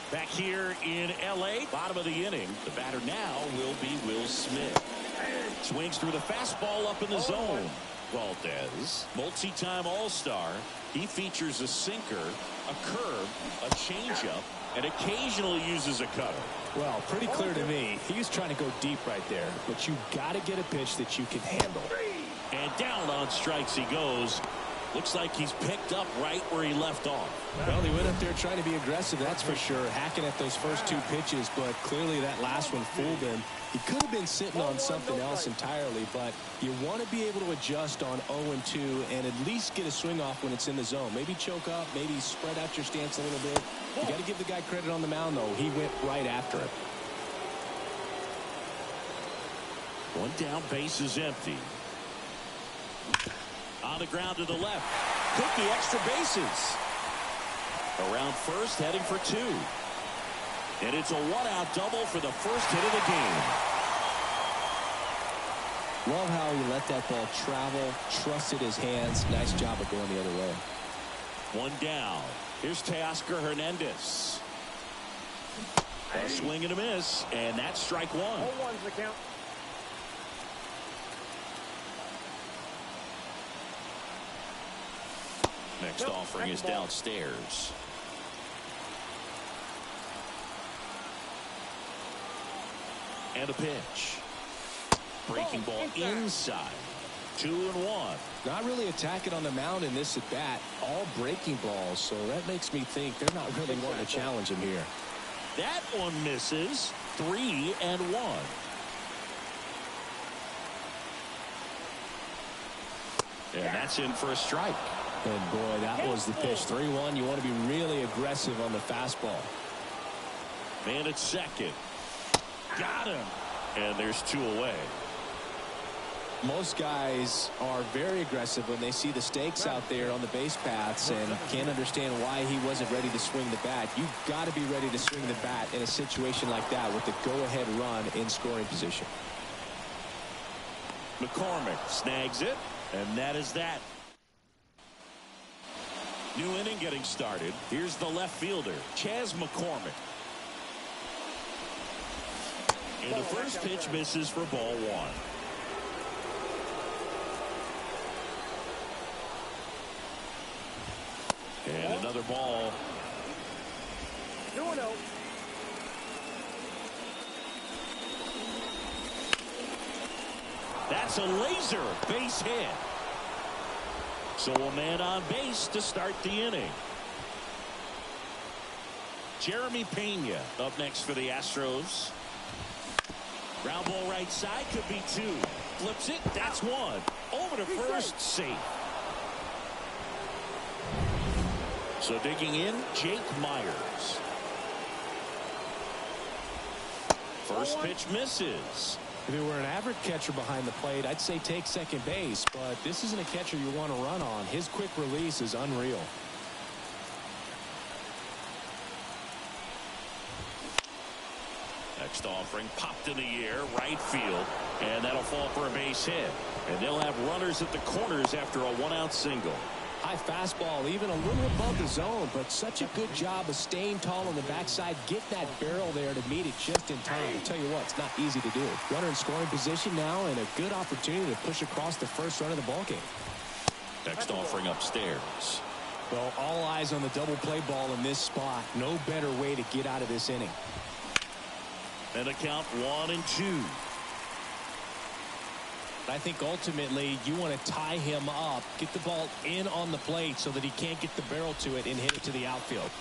Back here in L.A., bottom of the inning. The batter now will be Will Smith. Swings through the fastball up in the zone. Valdez, multi-time All-Star. He features a sinker, a curve, a changeup, and occasionally uses a cutter. Well, pretty clear to me. He's trying to go deep right there, but you got to get a pitch that you can handle. And down on strikes he goes. Looks like he's picked up right where he left off. Well, he went up there trying to be aggressive, that's for sure, hacking at those first two pitches, but clearly that last one fooled him. He could have been sitting on something else entirely, but you want to be able to adjust on 0-2 and at least get a swing off when it's in the zone. Maybe choke up, maybe spread out your stance a little bit. You got to give the guy credit on the mound, though. He went right after it. One down, base is empty. On the ground to the left. Took the extra bases. Around first, heading for two. And it's a one-out double for the first hit of the game. Love how he let that ball travel, trusted his hands. Nice job of going the other way. One down. Here's Teoscar Hernandez. A swing and a miss, and that's strike one. 0-1's the count. Next offering is downstairs. And a pitch. Breaking ball inside. 2-1. Not really attacking on the mound in this at bat. All breaking balls, so that makes me think they're not really wanting to challenge him here. That one misses. 3-1. And that's in for a strike. And boy, that was the pitch. 3-1. You want to be really aggressive on the fastball. Man at second. Got him. And there's two away. Most guys are very aggressive when they see the stakes out there on the base paths and can't understand why he wasn't ready to swing the bat. You've got to be ready to swing the bat in a situation like that with the go-ahead run in scoring position. McCormick snags it, and that is that. New inning getting started. Here's the left fielder, Chas McCormick. And the first pitch misses for ball one. And another ball. 2-0. That's a laser base hit. So a man on base to start the inning. Jeremy Pena up next for the Astros. Ground ball right side, could be two. Flips it, that's one. Over to first, safe. So digging in, Jake Myers. First pitch misses. If it were an average catcher behind the plate, I'd say take second base, but this isn't a catcher you want to run on. His quick release is unreal. Next offering popped in the air, right field, and that'll fall for a base hit. And they'll have runners at the corners after a one-out single. High fastball, even a little above the zone, but such a good job of staying tall on the backside. Get that barrel there to meet it just in time. I'll tell you what, it's not easy to do. Runner in scoring position now, and a good opportunity to push across the first run of the ballgame. Next offering upstairs. Well, all eyes on the double play ball in this spot. No better way to get out of this inning. And a count 1-2. I think ultimately you want to tie him up, get the ball in on the plate so that he can't get the barrel to it and hit it to the outfield.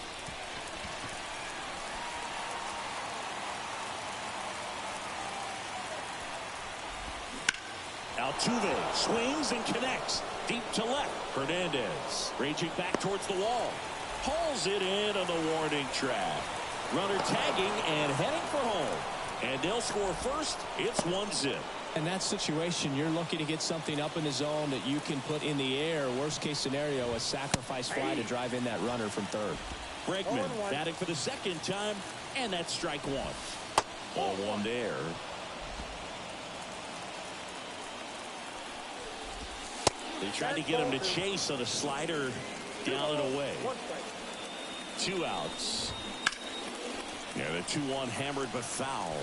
Altuve swings and connects. Deep to left. Hernandez raging back towards the wall. Hauls it in on the warning track. Runner tagging and heading for home. And they'll score first. It's 1-0. In that situation, you're looking to get something up in the zone that you can put in the air. Worst case scenario, a sacrifice fly to drive in that runner from third. Bregman batting for the second time, and that's strike one. Ball one there. They tried to get him to chase on a slider down and away. 2 outs. And a 2-1 hammered but foul.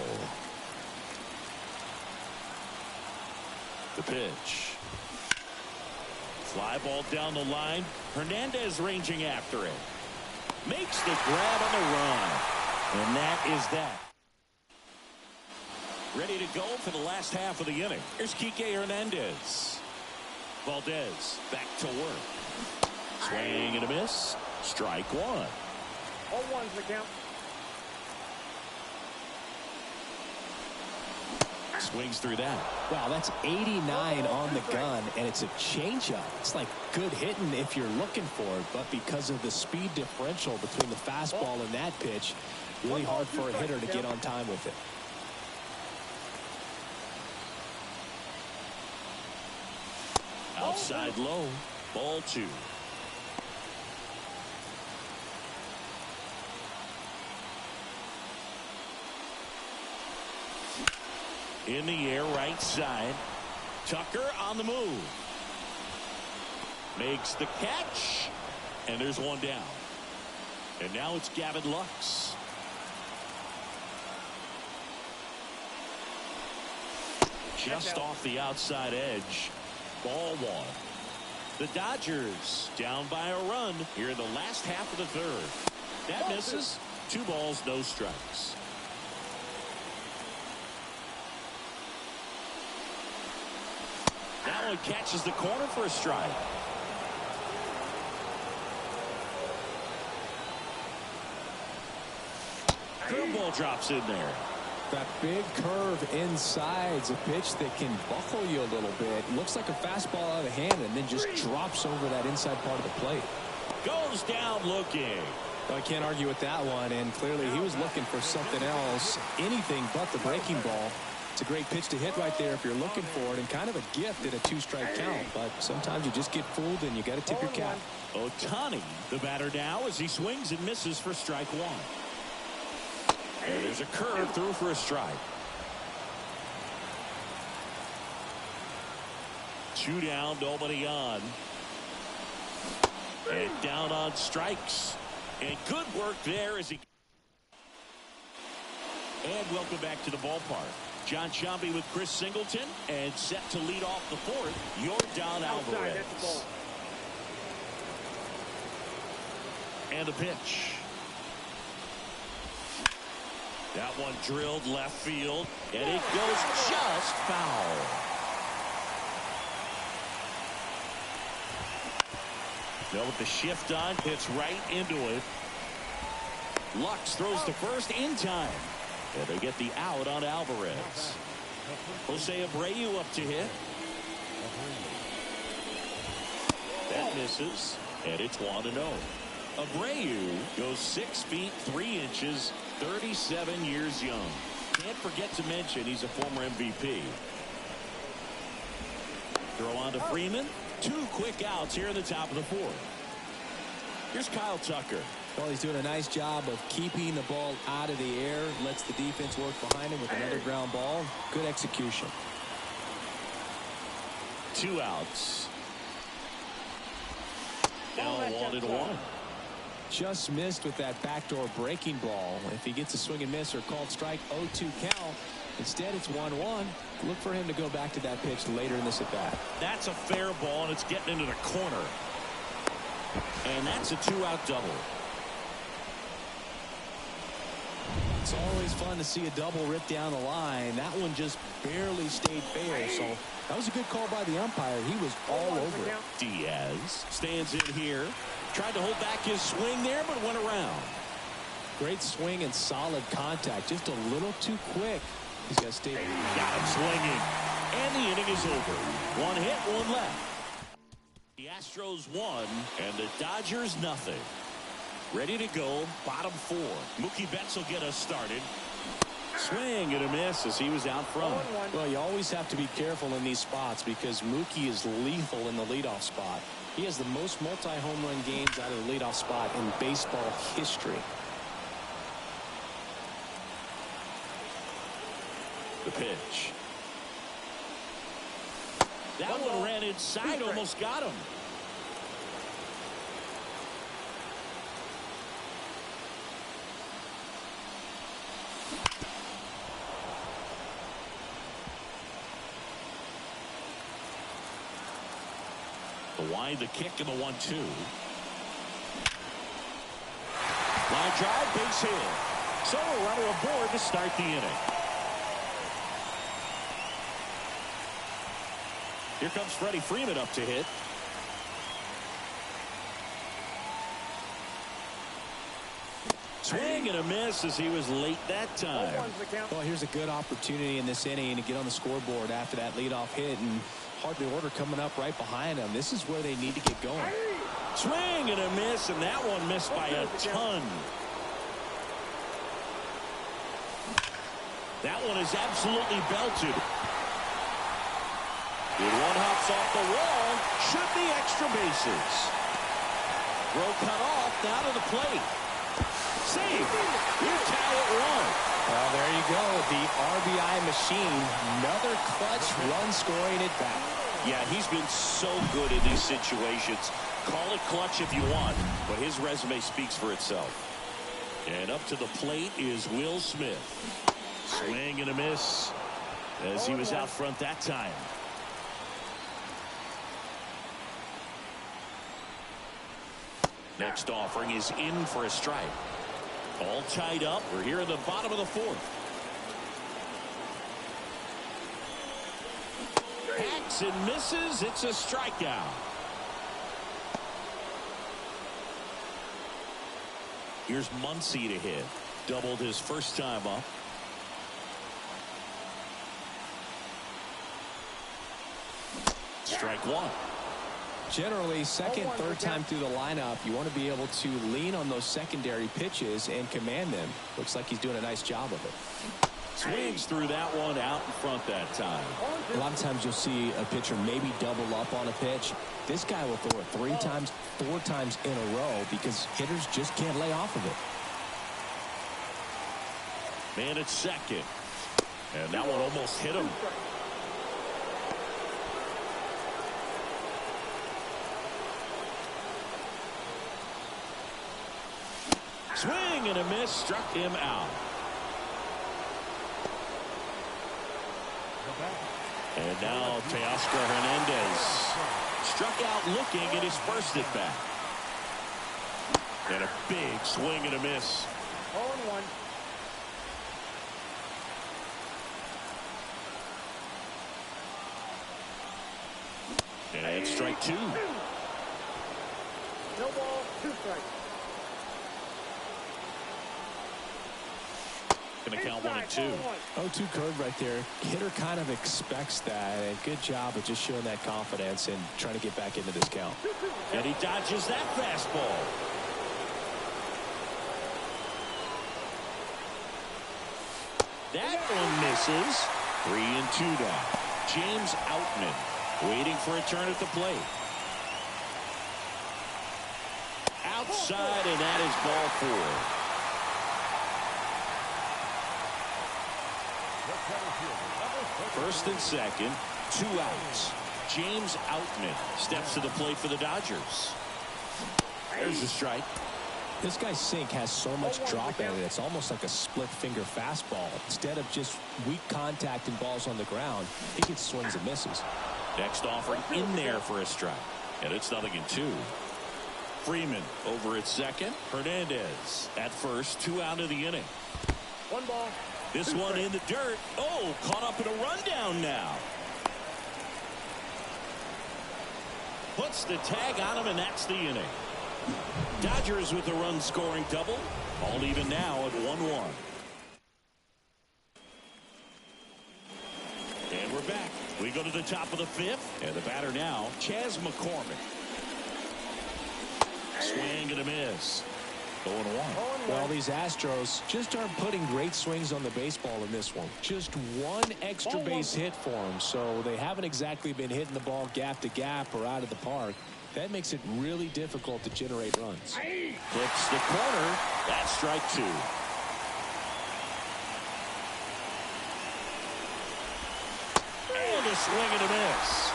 The pitch. Fly ball down the line. Hernandez ranging after it. Makes the grab on the run. And that is that. Ready to go for the last half of the inning. Here's Kike Hernandez. Valdez back to work. Swing and a miss. Strike one. All ones the count. Swings through that. Wow, that's 89 on the gun, and it's a changeup. It's like good hitting if you're looking for it, but because of the speed differential between the fastball and that pitch, really hard for a hitter to get on time with it. Outside low. Ball 2. In the air, right side. Tucker on the move. Makes the catch. And there's one down. And now it's Gavin Lux. Just off the outside edge. Ball 1. The Dodgers down by a run here in the last half of the third. That misses. 2 balls, no strikes. That one catches the corner for a strike. Curveball drops in there. That big curve inside's a pitch that can buckle you a little bit. Looks like a fastball out of hand and then just drops over that inside part of the plate. Goes down looking. Well, I can't argue with that one, and clearly he was looking for something else, anything but the breaking ball. It's a great pitch to hit right there if you're looking for it, and kind of a gift at a 2-strike count, but sometimes you just get fooled and you got to tip your cap. Ohtani, the batter now, as he swings and misses for strike 1. And there's a curve through for a strike. 2 down, nobody on. And down on strikes. And good work there as he... And welcome back to the ballpark. John Sciambi with Chris Singleton, and set to lead off the 4th, Yordan Alvarez. And the pitch. That one drilled left field, and it goes just foul. Now with the shift on, hits right into it. Lux throws to first in time. And they get the out on Alvarez. Jose Abreu up to hit. That misses, and it's 1-0. Abreu goes 6 feet 3 inches, 37 years young. Can't forget to mention he's a former MVP. Throw on to Freeman. 2 quick outs here in the top of the 4th. Here's Kyle Tucker. Well, he's doing a nice job of keeping the ball out of the air. Lets the defense work behind him with another ground ball. Good execution. 2 outs. Now 1-1. Just missed with that backdoor breaking ball. If he gets a swing and miss or called strike, 0-2 count. Instead, it's 1-1. Look for him to go back to that pitch later in this at bat. That's a fair ball, and it's getting into the corner. And that's a 2-out double. It's always fun to see a double rip down the line. That one just barely stayed fair. So that was a good call by the umpire. He was all over it. Diaz stands in here. Tried to hold back his swing there, but went around. Great swing and solid contact. Just a little too quick. He's got to stay. Got him swinging. And the inning is over. 1 hit, 1 left. The Astros 1 and the Dodgers nothing. Ready to go, bottom 4. Mookie Betts will get us started. Swing and a miss as he was out front. Well, you always have to be careful in these spots because Mookie is lethal in the leadoff spot. He has the most multi-home run games out of the leadoff spot in baseball history. The pitch. That one ran inside, almost got him. The wide, the kick, and the 1-2. Line drive, base hit. So a runner aboard to start the inning. Here comes Freddie Freeman up to hit. Swing and a miss as he was late that time. Well, here's a good opportunity in this inning to get on the scoreboard after that leadoff hit, and hardly order coming up right behind them. This is where they need to get going. Swing and a miss, and that one missed by a ton. That one is absolutely belted. Good one hops off the wall. Should be extra bases. Throw cut off, down to the plate. Save. You tie it one. Well, there you go. The RBI machine. Another clutch run scoring at bat. Yeah, he's been so good in these situations. Call it clutch if you want, but his resume speaks for itself. And up to the plate is Will Smith. Swing and a miss as he was out front that time. Next offering is in for a strike. All tied up. We're here in the bottom of the fourth. Hacks and misses. It's a strikeout. Here's Muncy to hit. Doubled his first time up. Strike one. Generally, second, third time through the lineup, you want to be able to lean on those secondary pitches and command them. Looks like he's doing a nice job of it. Swings through that one out in front that time. A lot of times you'll see a pitcher maybe double up on a pitch. This guy will throw it 3 times, 4 times in a row because hitters just can't lay off of it. Man at second. And that one almost hit him. Swing and a miss, struck him out. And now Teoscar Hernandez struck out looking at his first at bat. And a big swing and a miss. 0-1. And strike two. No ball, 2 strikes. Going to count 1-2. 0-2 curve right there. Hitter kind of expects that. And good job of just showing that confidence and trying to get back into this count. And he dodges that fastball. That one misses. 3-2 now. James Outman waiting for a turn at the plate. Outside, and that is ball 4. First and second, 2 outs. James Outman steps to the plate for the Dodgers. There's a strike. This guy's sink has so much drop in it. It's almost like a split finger fastball. Instead of just weak contact and balls on the ground, he gets swings and misses. Next offering in there for a strike. And it's 0-2. Freeman over at second. Hernandez at first. 2 out of the inning. 1 ball. This one in the dirt. Oh, caught up in a rundown now. Puts the tag on him, and that's the inning. Dodgers with a run-scoring double. All even now at 1-1. And we're back. We go to the top of the 5th. And the batter now, Chas McCormick. Swing and a miss. 0-1. Well, these Astros just aren't putting great swings on the baseball in this one. Just 1 extra base hit for them, so they haven't exactly been hitting the ball gap to gap or out of the park. That makes it really difficult to generate runs. Clips the corner. That's strike 2. And a swing and a miss.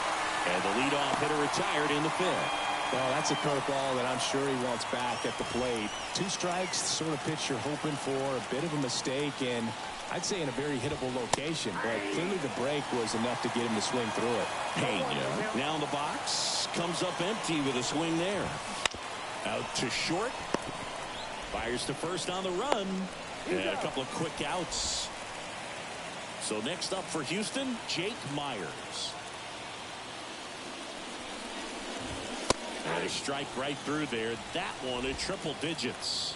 And the leadoff hitter retired in the 5th. Well, that's a curveball that I'm sure he wants back at the plate. 2 strikes, sort of pitch you're hoping for, a bit of a mistake, and I'd say in a very hittable location, but clearly the break was enough to get him to swing through it. Pena now in the box, comes up empty with a swing there. Out to short, fires to first on the run, and a couple of quick outs. So next up for Houston, Jake Myers. And a strike right through there. That one at triple digits.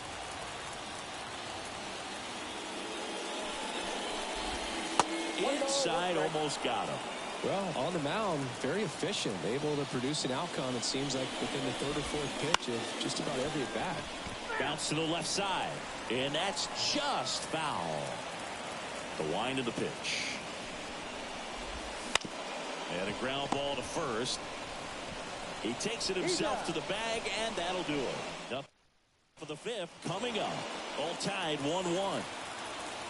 Inside, almost got him. Well, on the mound, very efficient, able to produce an outcome, it seems like, within the 3rd or 4th pitch of just about every at bat. Bounce to the left side, and that's just foul. The wind of the pitch. And a ground ball to first. He takes it himself to the bag, and that'll do it. Up for the 5th, coming up. All tied 1-1.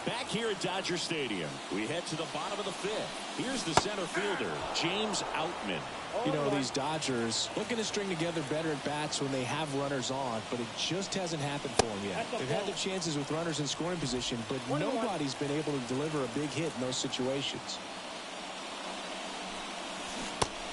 Back here at Dodger Stadium, we head to the bottom of the 5th. Here's the center fielder, James Outman. You know, these Dodgers looking to string together better at bats when they have runners on, but it just hasn't happened for them yet. They've had their chances with runners in scoring position, but nobody's been able to deliver a big hit in those situations.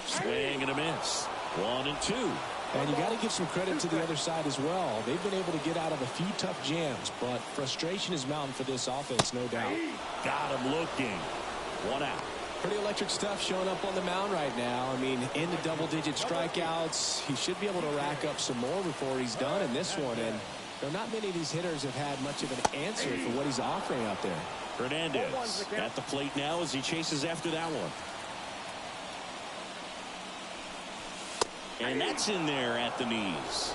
Swing and a miss. 1-2. And you got to give some credit to the other side as well. They've been able to get out of a few tough jams, but frustration is mounting for this offense, no doubt. Got him looking. 1 out. Pretty electric stuff showing up on the mound right now. I mean, into double-digit strikeouts. He should be able to rack up some more before he's done in this one. And there are not many of these hitters have had much of an answer for what he's offering out there. Hernandez at the plate now as he chases after that one. And that's in there at the knees.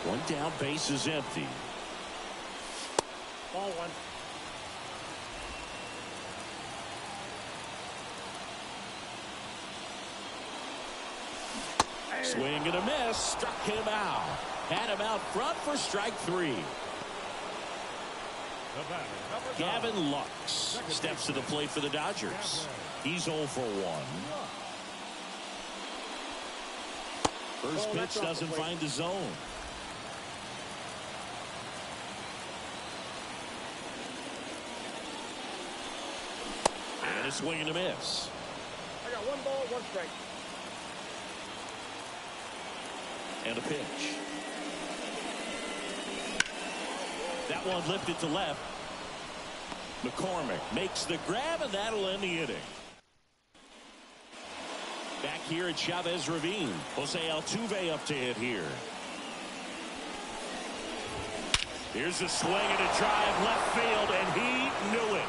1 down, base is empty. Ball 1. Swing and a miss. Struck him out. Had him out front for strike 3. Gavin Lux steps to the plate for the Dodgers. He's 0 for 1. First pitch doesn't find the zone. And a swing and a miss. I got 1 ball, 1 strike. And a pitch. That one lifted to left. McCormick makes the grab, and that'll end the inning. Back here at Chavez Ravine, Jose Altuve up to hit here. Here's a swing and a drive left field, and he knew it.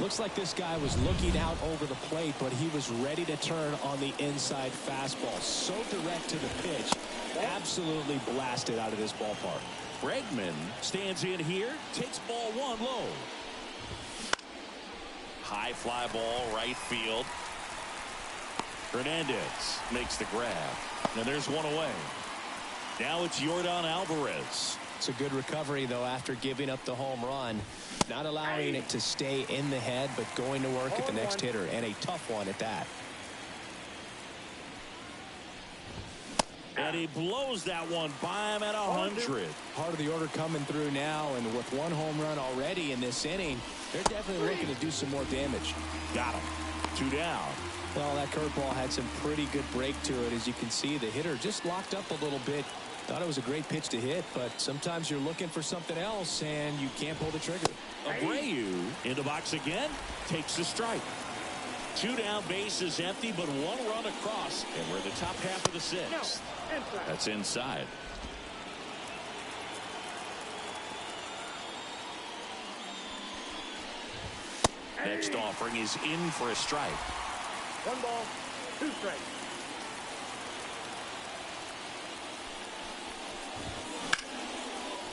Looks like this guy was looking out over the plate, but he was ready to turn on the inside fastball. So direct to the pitch. Absolutely blasted out of this ballpark. Bregman stands in here, takes ball 1 low. High fly ball, right field. Hernandez makes the grab. And there's 1 away. Now it's Yordan Alvarez. It's a good recovery, though, after giving up the home run. Not allowing it to stay in the head, but going to work at the next hitter, and a tough one at that. And he blows that one by him at 100. Part of the order coming through now, and with 1 home run already in this inning, they're definitely looking to do some more damage. Got him. 2 down. Well, that curveball had some pretty good break to it. As you can see, the hitter just locked up a little bit. Thought it was a great pitch to hit, but sometimes you're looking for something else, and you can't pull the trigger. Abreu in the box again, takes the strike. 2 down, base is empty, but 1 run across, and we're in the top half of the 6th. That's inside. Next offering is in for a strike. 1 ball, 2 strikes.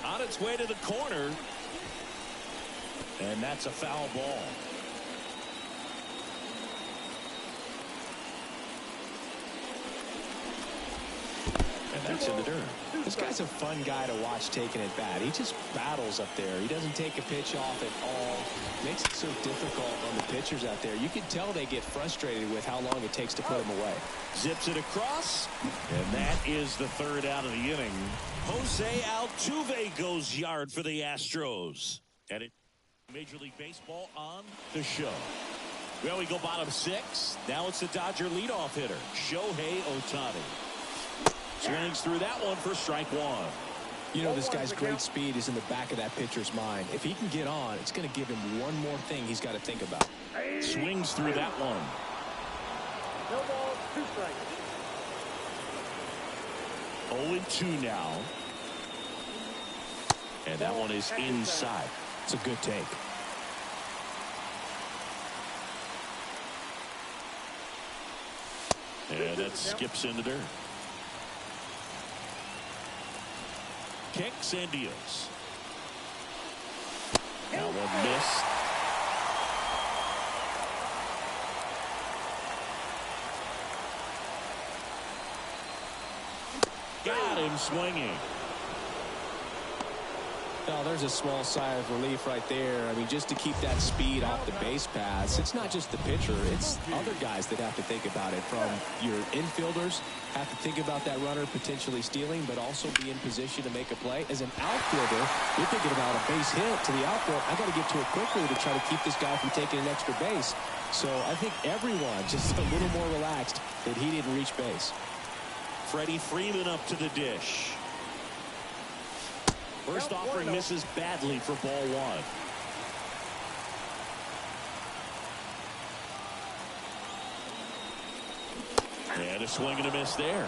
On its way to the corner. And that's a foul ball. And It's in the dirt. This guy's a fun guy to watch taking at bat. He just battles up there. He doesn't take a pitch off at all. Makes it so difficult on the pitchers out there. You can tell they get frustrated with how long it takes to put him away. Zips it across, and that is the third out of the inning. Jose Altuve goes yard for the Astros. And it Major League Baseball on the show. Well, we go bottom six. Now it's the Dodger leadoff hitter, Shohei Ohtani. Swings through that one for strike one. You know, this guy's great speed is in the back of that pitcher's mind. If he can get on, it's going to give him one more thing he's got to think about. Swings through that one. No ball, 2 strikes. 0-2 now. And that one is inside. It's a good take. And that skips into dirt. Kicks and deals. That one missed. Got him swinging. Well, there's a small sigh of relief right there. I mean, just to keep that speed off the base paths. It's not just the pitcher. It's other guys that have to think about it. From your infielders, have to think about that runner potentially stealing, but also be in position to make a play. As an outfielder, you're thinking about a base hit to the outfield. I got to get to it quickly to try to keep this guy from taking an extra base. So I think everyone just a little more relaxed that he didn't reach base. Freddie Freeman up to the dish. First offering misses badly for ball one. And a swing and a miss there.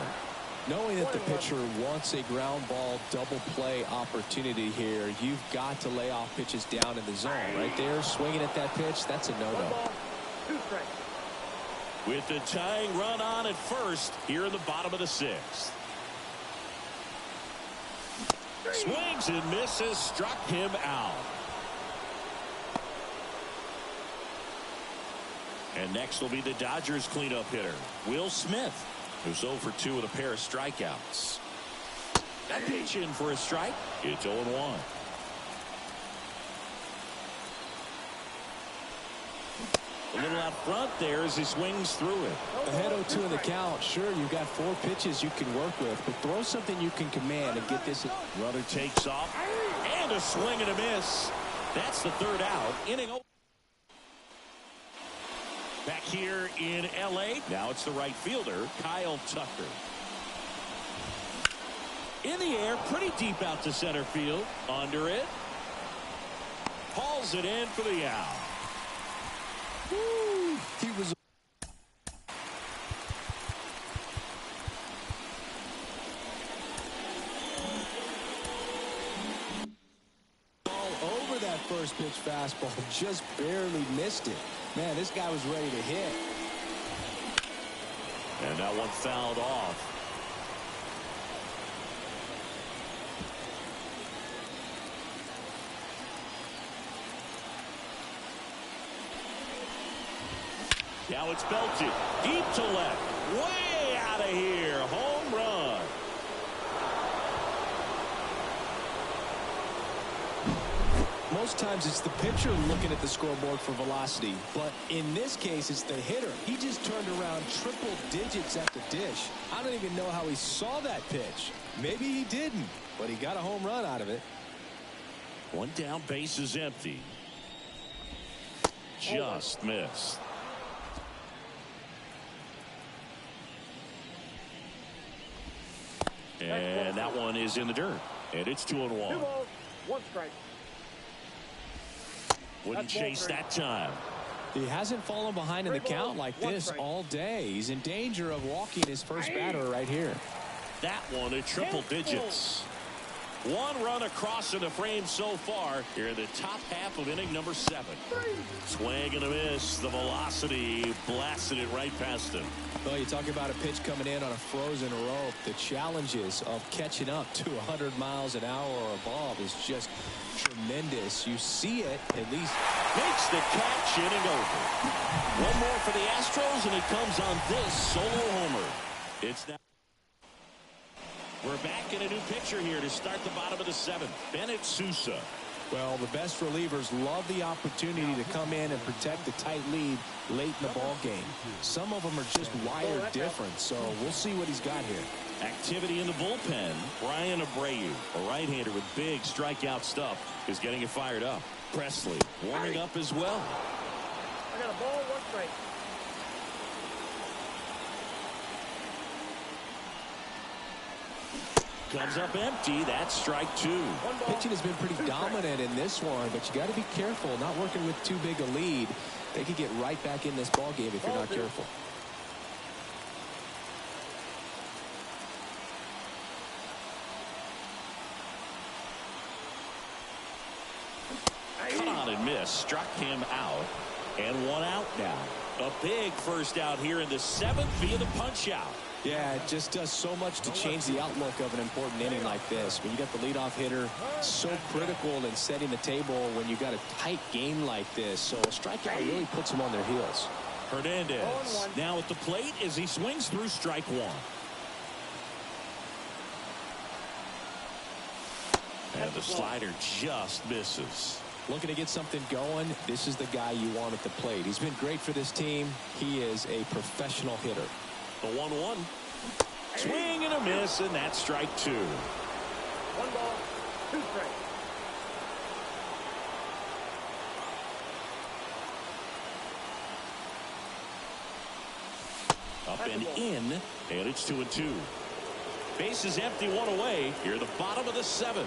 Knowing that the pitcher wants a ground ball double play opportunity here, you've got to lay off pitches down in the zone. Right there, swinging at that pitch, that's a no-no. 2 strikes. With the tying run on at first here in the bottom of the sixth. Swings and misses, struck him out. And next will be the Dodgers cleanup hitter, Will Smith, who's 0 for 2 with a pair of strikeouts. That pitch in for a strike. It's 0-1. A little out front there as he swings through it. Ahead 0-2 in the count. Sure, you've got 4 pitches you can work with, but throw something you can command and get this. Runner takes off, and a swing and a miss. That's the third out. Inning over. Back here in L.A., now it's the right fielder, Kyle Tucker. In the air, pretty deep out to center field. Under it. Hauls it in for the out. Woo, he was all over that first pitch fastball, just barely missed it. Man, this guy was ready to hit. And that one fouled off. Now it's belted deep to left, way out of here. Home run. Most times it's the pitcher looking at the scoreboard for velocity, but in this case it's the hitter. He just turned around triple digits at the dish. I don't even know how he saw that pitch. Maybe he didn't, but he got a home run out of it. One down, base is empty. Just missed. And that one is in the dirt. And it's 2-1. 2 balls, 1 strike. Wouldn't chase that time. He hasn't fallen behind in the count like this all day. He's in danger of walking his first batter right here. That one at triple digits. 1 run across in the frame so far here in the top half of inning number 7. Swing and a miss. The velocity blasted it right past him. Well, you talk about a pitch coming in on a frozen rope. The challenges of catching up to 100 miles an hour or above is just tremendous. You see it at least. Makes the catch, inning over. 1 more for the Astros, and it comes on this solo homer. It's now We're back in a new pitcher here to start the bottom of the seventh. Bennett Sousa. Well, the best relievers love the opportunity to come in and protect the tight lead late in the ball game. Some of them are just wired different, so we'll see what he's got here. Activity in the bullpen. Brian Abreu, a right-hander with big strikeout stuff, is getting it fired up. Presley warming up as well. I got a ball, 1 strike. Comes up empty. That's strike 2. Pitching has been pretty dominant in this one, but you got to be careful, not working with too big a lead. They could get right back in this ball game if you're not careful. Cut on and miss. Struck him out. And 1 out now. A big first out here in the 7th via the punch out. Yeah, it just does so much to change the outlook of an important inning like this. When you got the leadoff hitter, so critical in setting the table when you got a tight game like this. So a strikeout really puts them on their heels. Hernandez now at the plate as he swings through strike 1. And the slider just misses. Looking to get something going. This is the guy you want at the plate. He's been great for this team. He is a professional hitter. The 1-1. Swing and a miss, and that's strike 2. 1 ball, 2 strikes. Up and in, and it's 2-2. Base is empty, 1 away. Here at the bottom of the 7th.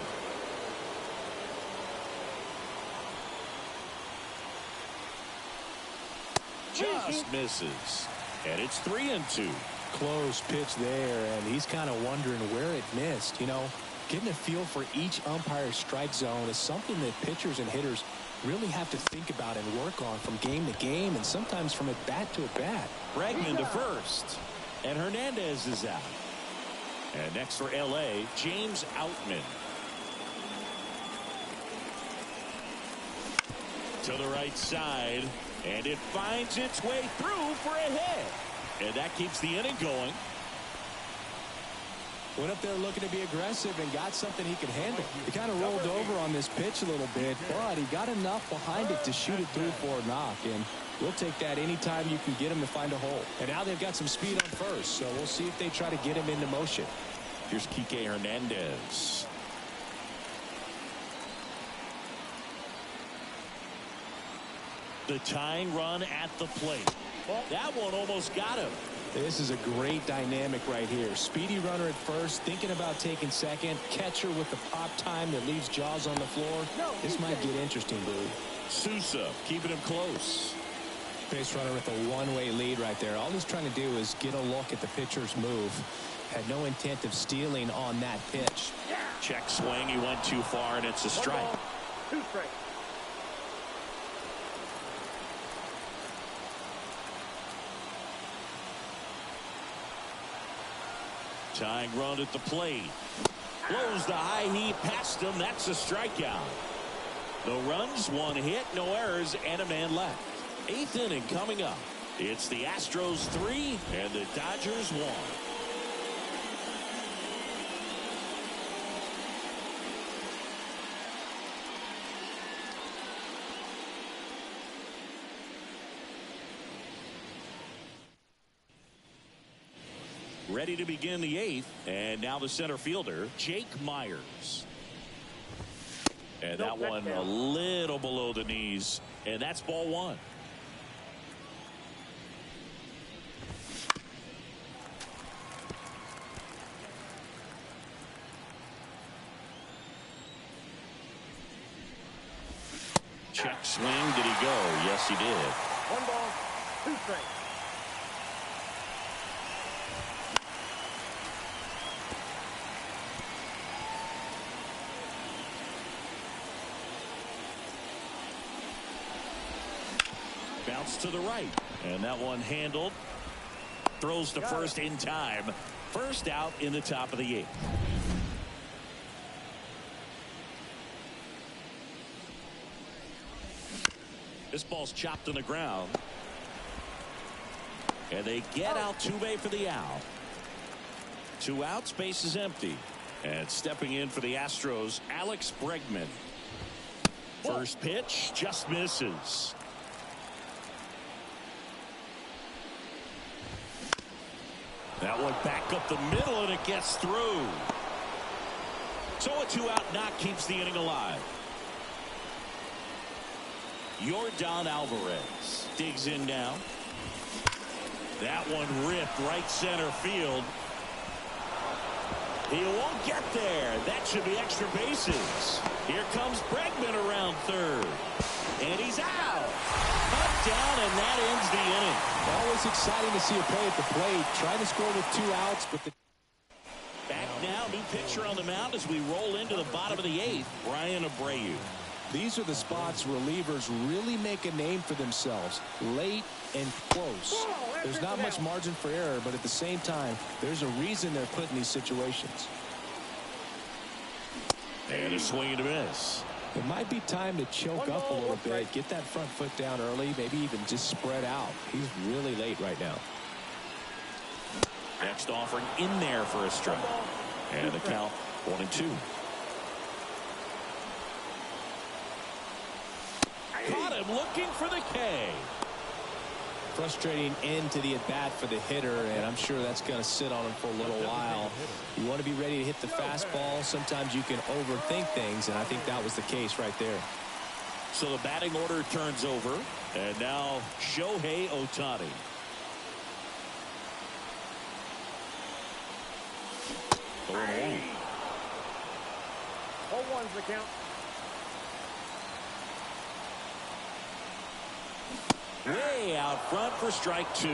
Just misses. And it's 3-2. Close pitch there, and he's kind of wondering where it missed. You know, getting a feel for each umpire's strike zone is something that pitchers and hitters really have to think about and work on from game to game, and sometimes from at bat to at bat. Bregman to first, and Hernandez is out. And next for LA, James Outman. To the right side, and it finds its way through for a hit. And that keeps the inning going. Went up there looking to be aggressive and got something he could handle. He kind of rolled over on this pitch a little bit, but he got enough behind it to shoot it through for a knock. And we'll take that anytime you can get him to find a hole. And now they've got some speed on first, so we'll see if they try to get him into motion. Here's Kike Hernandez. The tying run at the plate. That one almost got him. This is a great dynamic right here. Speedy runner at first, thinking about taking second. Catcher with the pop time that leaves Jaws on the floor. This might get interesting, dude. Sousa keeping him close. Base runner with a one-way lead right there. All he's trying to do is get a look at the pitcher's move. Had no intent of stealing on that pitch. Check swing. He went too far, and it's a strike. 1 ball, 2 strikes. Tying run at the plate. Blows the high heat past him. That's a strikeout. No runs, 1 hit, no errors, and a man left. 8th inning coming up. It's the Astros 3 and the Dodgers 1. Ready to begin the 8th, and now the center fielder, Jake Myers. And that one a little below the knees, and that's ball 1. Check swing, did he go? Yes, he did. 1 ball, 2 strikes. Bounce to the right, and that one handled. Throws to first in time. First out in the top of the 8th. This ball's chopped on the ground. And they get Altuve for the out. 2 outs, base is empty. And stepping in for the Astros, Alex Bregman. First pitch just misses. That one back up the middle, and it gets through. So a 2-out knock keeps the inning alive. Yordan Alvarez digs in now. That one ripped right center field. He won't get there. That should be extra bases. Here comes Bregman around third. And he's out. Cut down, and that ends the inning. Always exciting to see a play at the plate. Trying to score with 2 outs, but the... Back now, new pitcher on the mound as we roll into the bottom of the 8th, Brian Abreu. These are the spots relievers really make a name for themselves. Late and close. There's not much margin for error, but at the same time, there's a reason they're put in these situations. And a swing and a miss. It might be time to choke up a little bit, get that front foot down early, maybe even just spread out. He's really late right now. Next offering in there for a strike. And the count 1-2. Caught him looking for the K. Frustrating end to the at-bat for the hitter, and I'm sure that's going to sit on him for a little while. You want to be ready to hit the fastball. Sometimes you can overthink things, and I think that was the case right there. So the batting order turns over, and now Shohei Ohtani. Hold one's the count. Way out front for strike 2.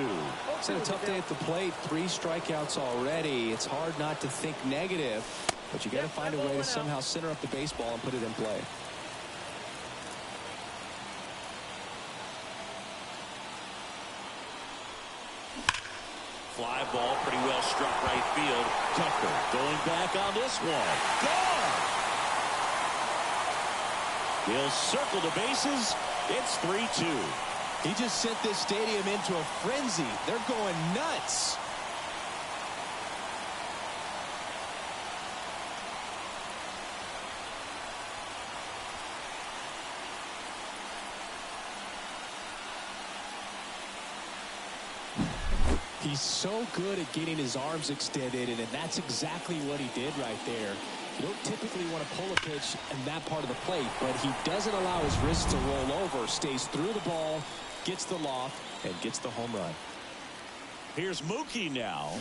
It's been a tough day at the plate. 3 strikeouts already. It's hard not to think negative, but you got to find a way to somehow center up the baseball and put it in play. Fly ball pretty well struck right field. Tucker going back on this one. Gone! He'll circle the bases. It's 3-2. He just sent this stadium into a frenzy. They're going nuts. He's so good at getting his arms extended, and that's exactly what he did right there. You don't typically want to pull a pitch in that part of the plate, but he doesn't allow his wrist to roll over, stays through the ball, gets the loft, and gets the home run. Here's Mookie now.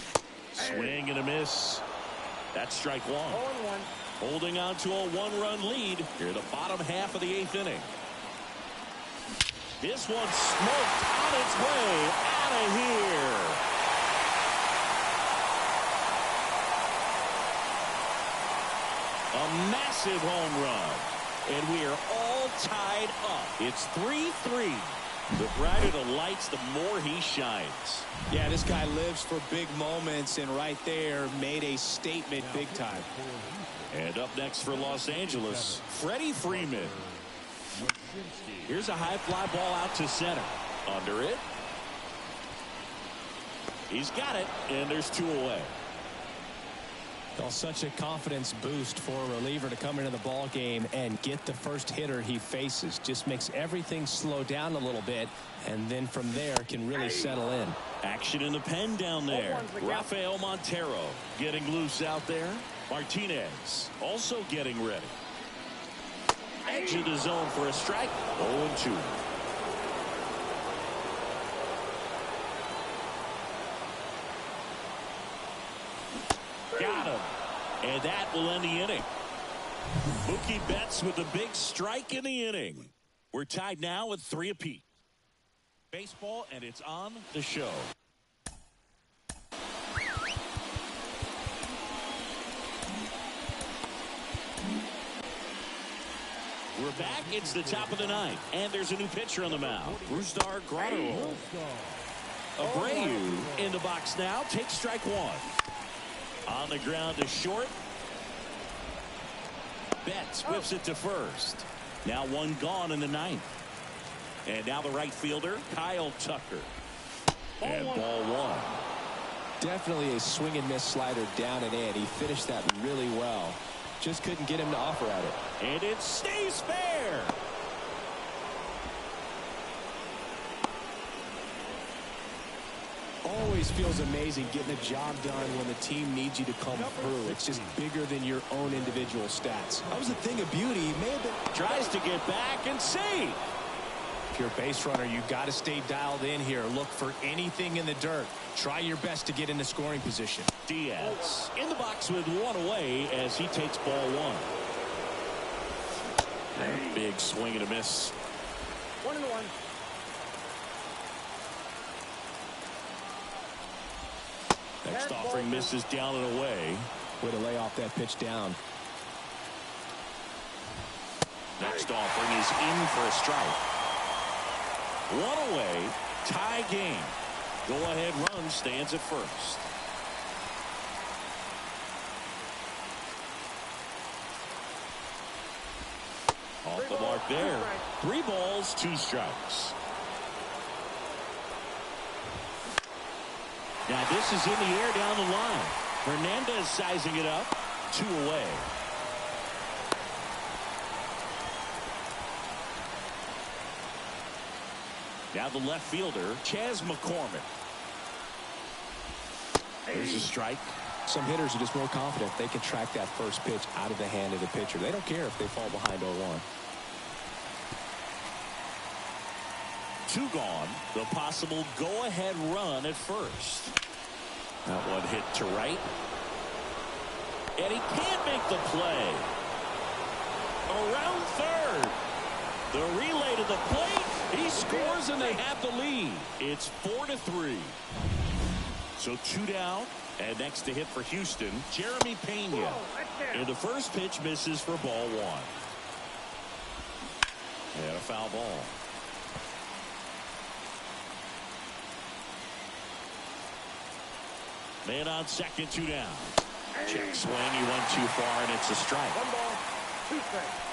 Swing and a miss. That's strike 1. 0-1. Holding on to a 1-run lead here in the bottom half of the 8th inning. This one smoked on its way out of here. A massive home run. And we are all tied up. It's 3-3. The brighter the lights, the more he shines. Yeah, this guy lives for big moments, and right there made a statement big time. And up next for Los Angeles, Freddie Freeman. Here's a high fly ball out to center. Under it. He's got it, and there's 2 away. Well, such a confidence boost for a reliever to come into the ball game and get the first hitter he faces. Just makes everything slow down a little bit, and then from there can really settle in. Action in the pen down there. Rafael Montero getting loose out there. Martinez also getting ready. Edge of the zone for a strike. 0-2. Got him. And that will end the inning. Mookie Betts with the big strike in the inning. We're tied now with 3 apiece. Baseball, and it's on the show. We're back. It's the top of the 9th, and there's a new pitcher on the mound. Brusdar Graterol. Abreu in the box now. Takes strike 1. On the ground to short. Betts whips it to first. Now 1 gone in the 9th. And now the right fielder, Kyle Tucker. And ball 1. Definitely a swing and miss slider down and in. He finished that really well. Just couldn't get him to offer at it. And it stays fair. Always feels amazing getting the job done when the team needs you to come through. It's just bigger than your own individual stats. That was a thing of beauty. He may have been... Tries to get back and save. If you're a base runner, you've got to stay dialed in here. Look for anything in the dirt. Try your best to get into scoring position. Diaz in the box with one away as he takes ball one. Big swing and a miss. 1-1. Next offering misses down and away. Way to lay off that pitch down. Next offering is in for a strike. One away, tie game. Go-ahead run stands at first. Off the mark there. 3 balls, 2 strikes. Now this is in the air down the line. Hernandez sizing it up. 2 away. Now the left fielder, Chas McCormick. There's a strike. Some hitters are just more confident they can track that first pitch out of the hand of the pitcher. They don't care if they fall behind 0-1. 2 gone. The possible go-ahead run at first. That one hit to right. And he can't make the play. Around third. The relay to the plate. He scores and they have the lead. It's 4-3. So 2 down. And next to hit for Houston, Jeremy Pena. And the first pitch misses for ball 1. And a foul ball. Man on second, 2 down. Check swing. He went too far, and it's a strike. 1 ball, 2 strikes.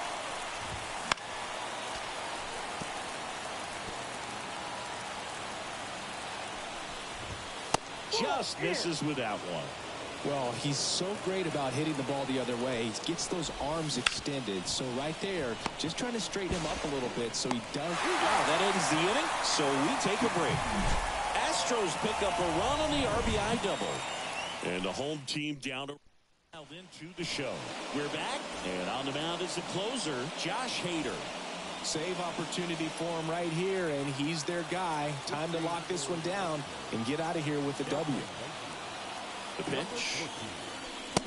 Just misses with that one. Well, he's so great about hitting the ball the other way. He gets those arms extended. So right there, just trying to straighten him up a little bit so he does. Wow, that ends the inning, so we take a break. Astros pick up a run on the RBI double. And the home team down into the show. We're back, and on the mound is the closer, Josh Hader. Save opportunity for him right here, and he's their guy. Time to lock this one down and get out of here with the W. The pitch.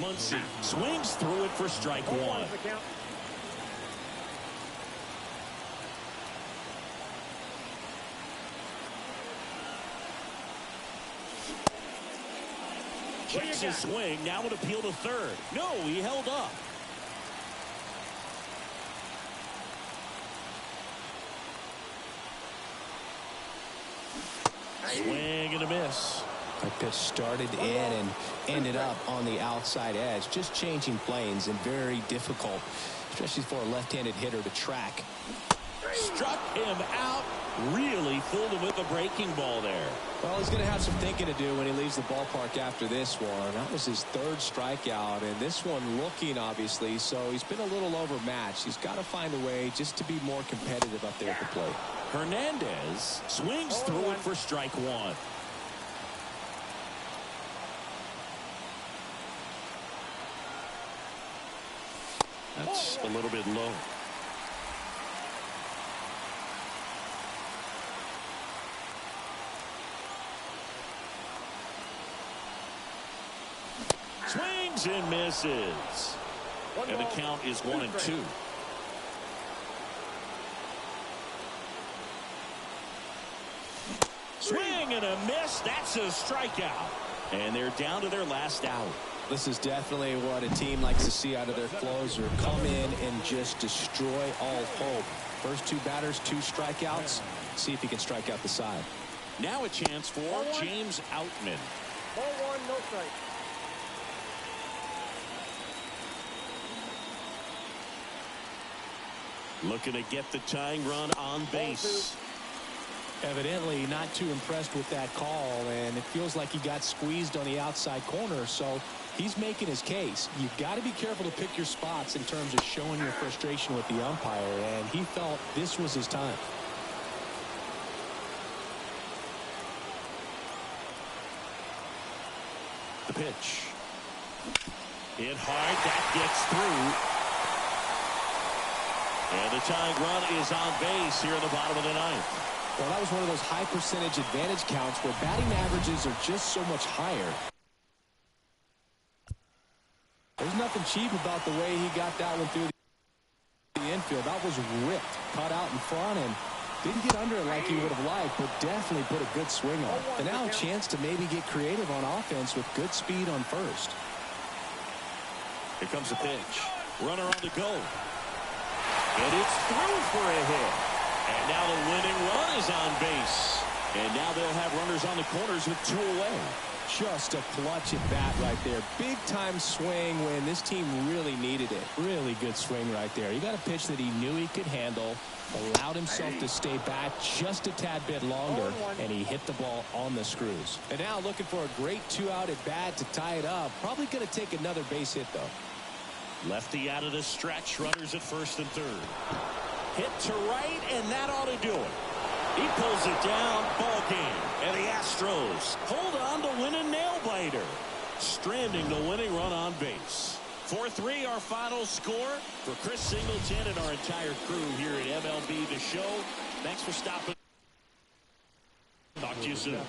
Muncy swings through it for strike 1. The count. Checks his swing. Now an appeal to third. No, he held up. Swing and a miss. That pitch started in and ended up on the outside edge. Just changing planes and very difficult, especially for a left-handed hitter to track. Struck him out. Really fooled him with the breaking ball there. Well, he's going to have some thinking to do when he leaves the ballpark after this one. That was his 3rd strikeout, and this one looking, obviously, so he's been a little overmatched. He's got to find a way just to be more competitive up there at the plate. Hernandez swings through it for strike 1. That's a little bit low. Swings and misses. And the count is 1-2. Swing and a miss. That's a strikeout. And they're down to their last out. This is definitely what a team likes to see out of their closer. Come in and just destroy all hope. First 2 batters, 2 strikeouts. See if he can strike out the side. Now a chance for James Outman. Ball 1, no strike. Looking to get the tying run on base. Evidently not too impressed with that call, and it feels like he got squeezed on the outside corner, so he's making his case. You've got to be careful to pick your spots in terms of showing your frustration with the umpire, and he felt this was his time. The pitch. Hit hard. That gets through. And the tying run is on base here in the bottom of the ninth. Well, that was one of those high percentage advantage counts where batting averages are just so much higher. There's nothing cheap about the way he got that one through the infield. That was ripped, caught out in front, and didn't get under it like he would have liked, but definitely put a good swing on it. And now a chance to maybe get creative on offense with good speed on first. Here comes the pitch. Runner on the go. And it's through for a hit. And now the winning run is on base. And now they'll have runners on the corners with 2 away. Just a clutch at bat right there. Big time swing when this team really needed it. Really good swing right there. He got a pitch that he knew he could handle, allowed himself to stay back just a tad bit longer, and he hit the ball on the screws. And now looking for a great 2-out at bat to tie it up. Probably going to take another base hit though. Lefty out of the stretch. Runners at first and third. Hit to right, and that ought to do it. He pulls it down. Ball game. And the Astros hold on to win a nail-biter, stranding the winning run on base. 4-3 our final score. For Chris Singleton and our entire crew here at MLB The Show, thanks for stopping. Talk to you soon.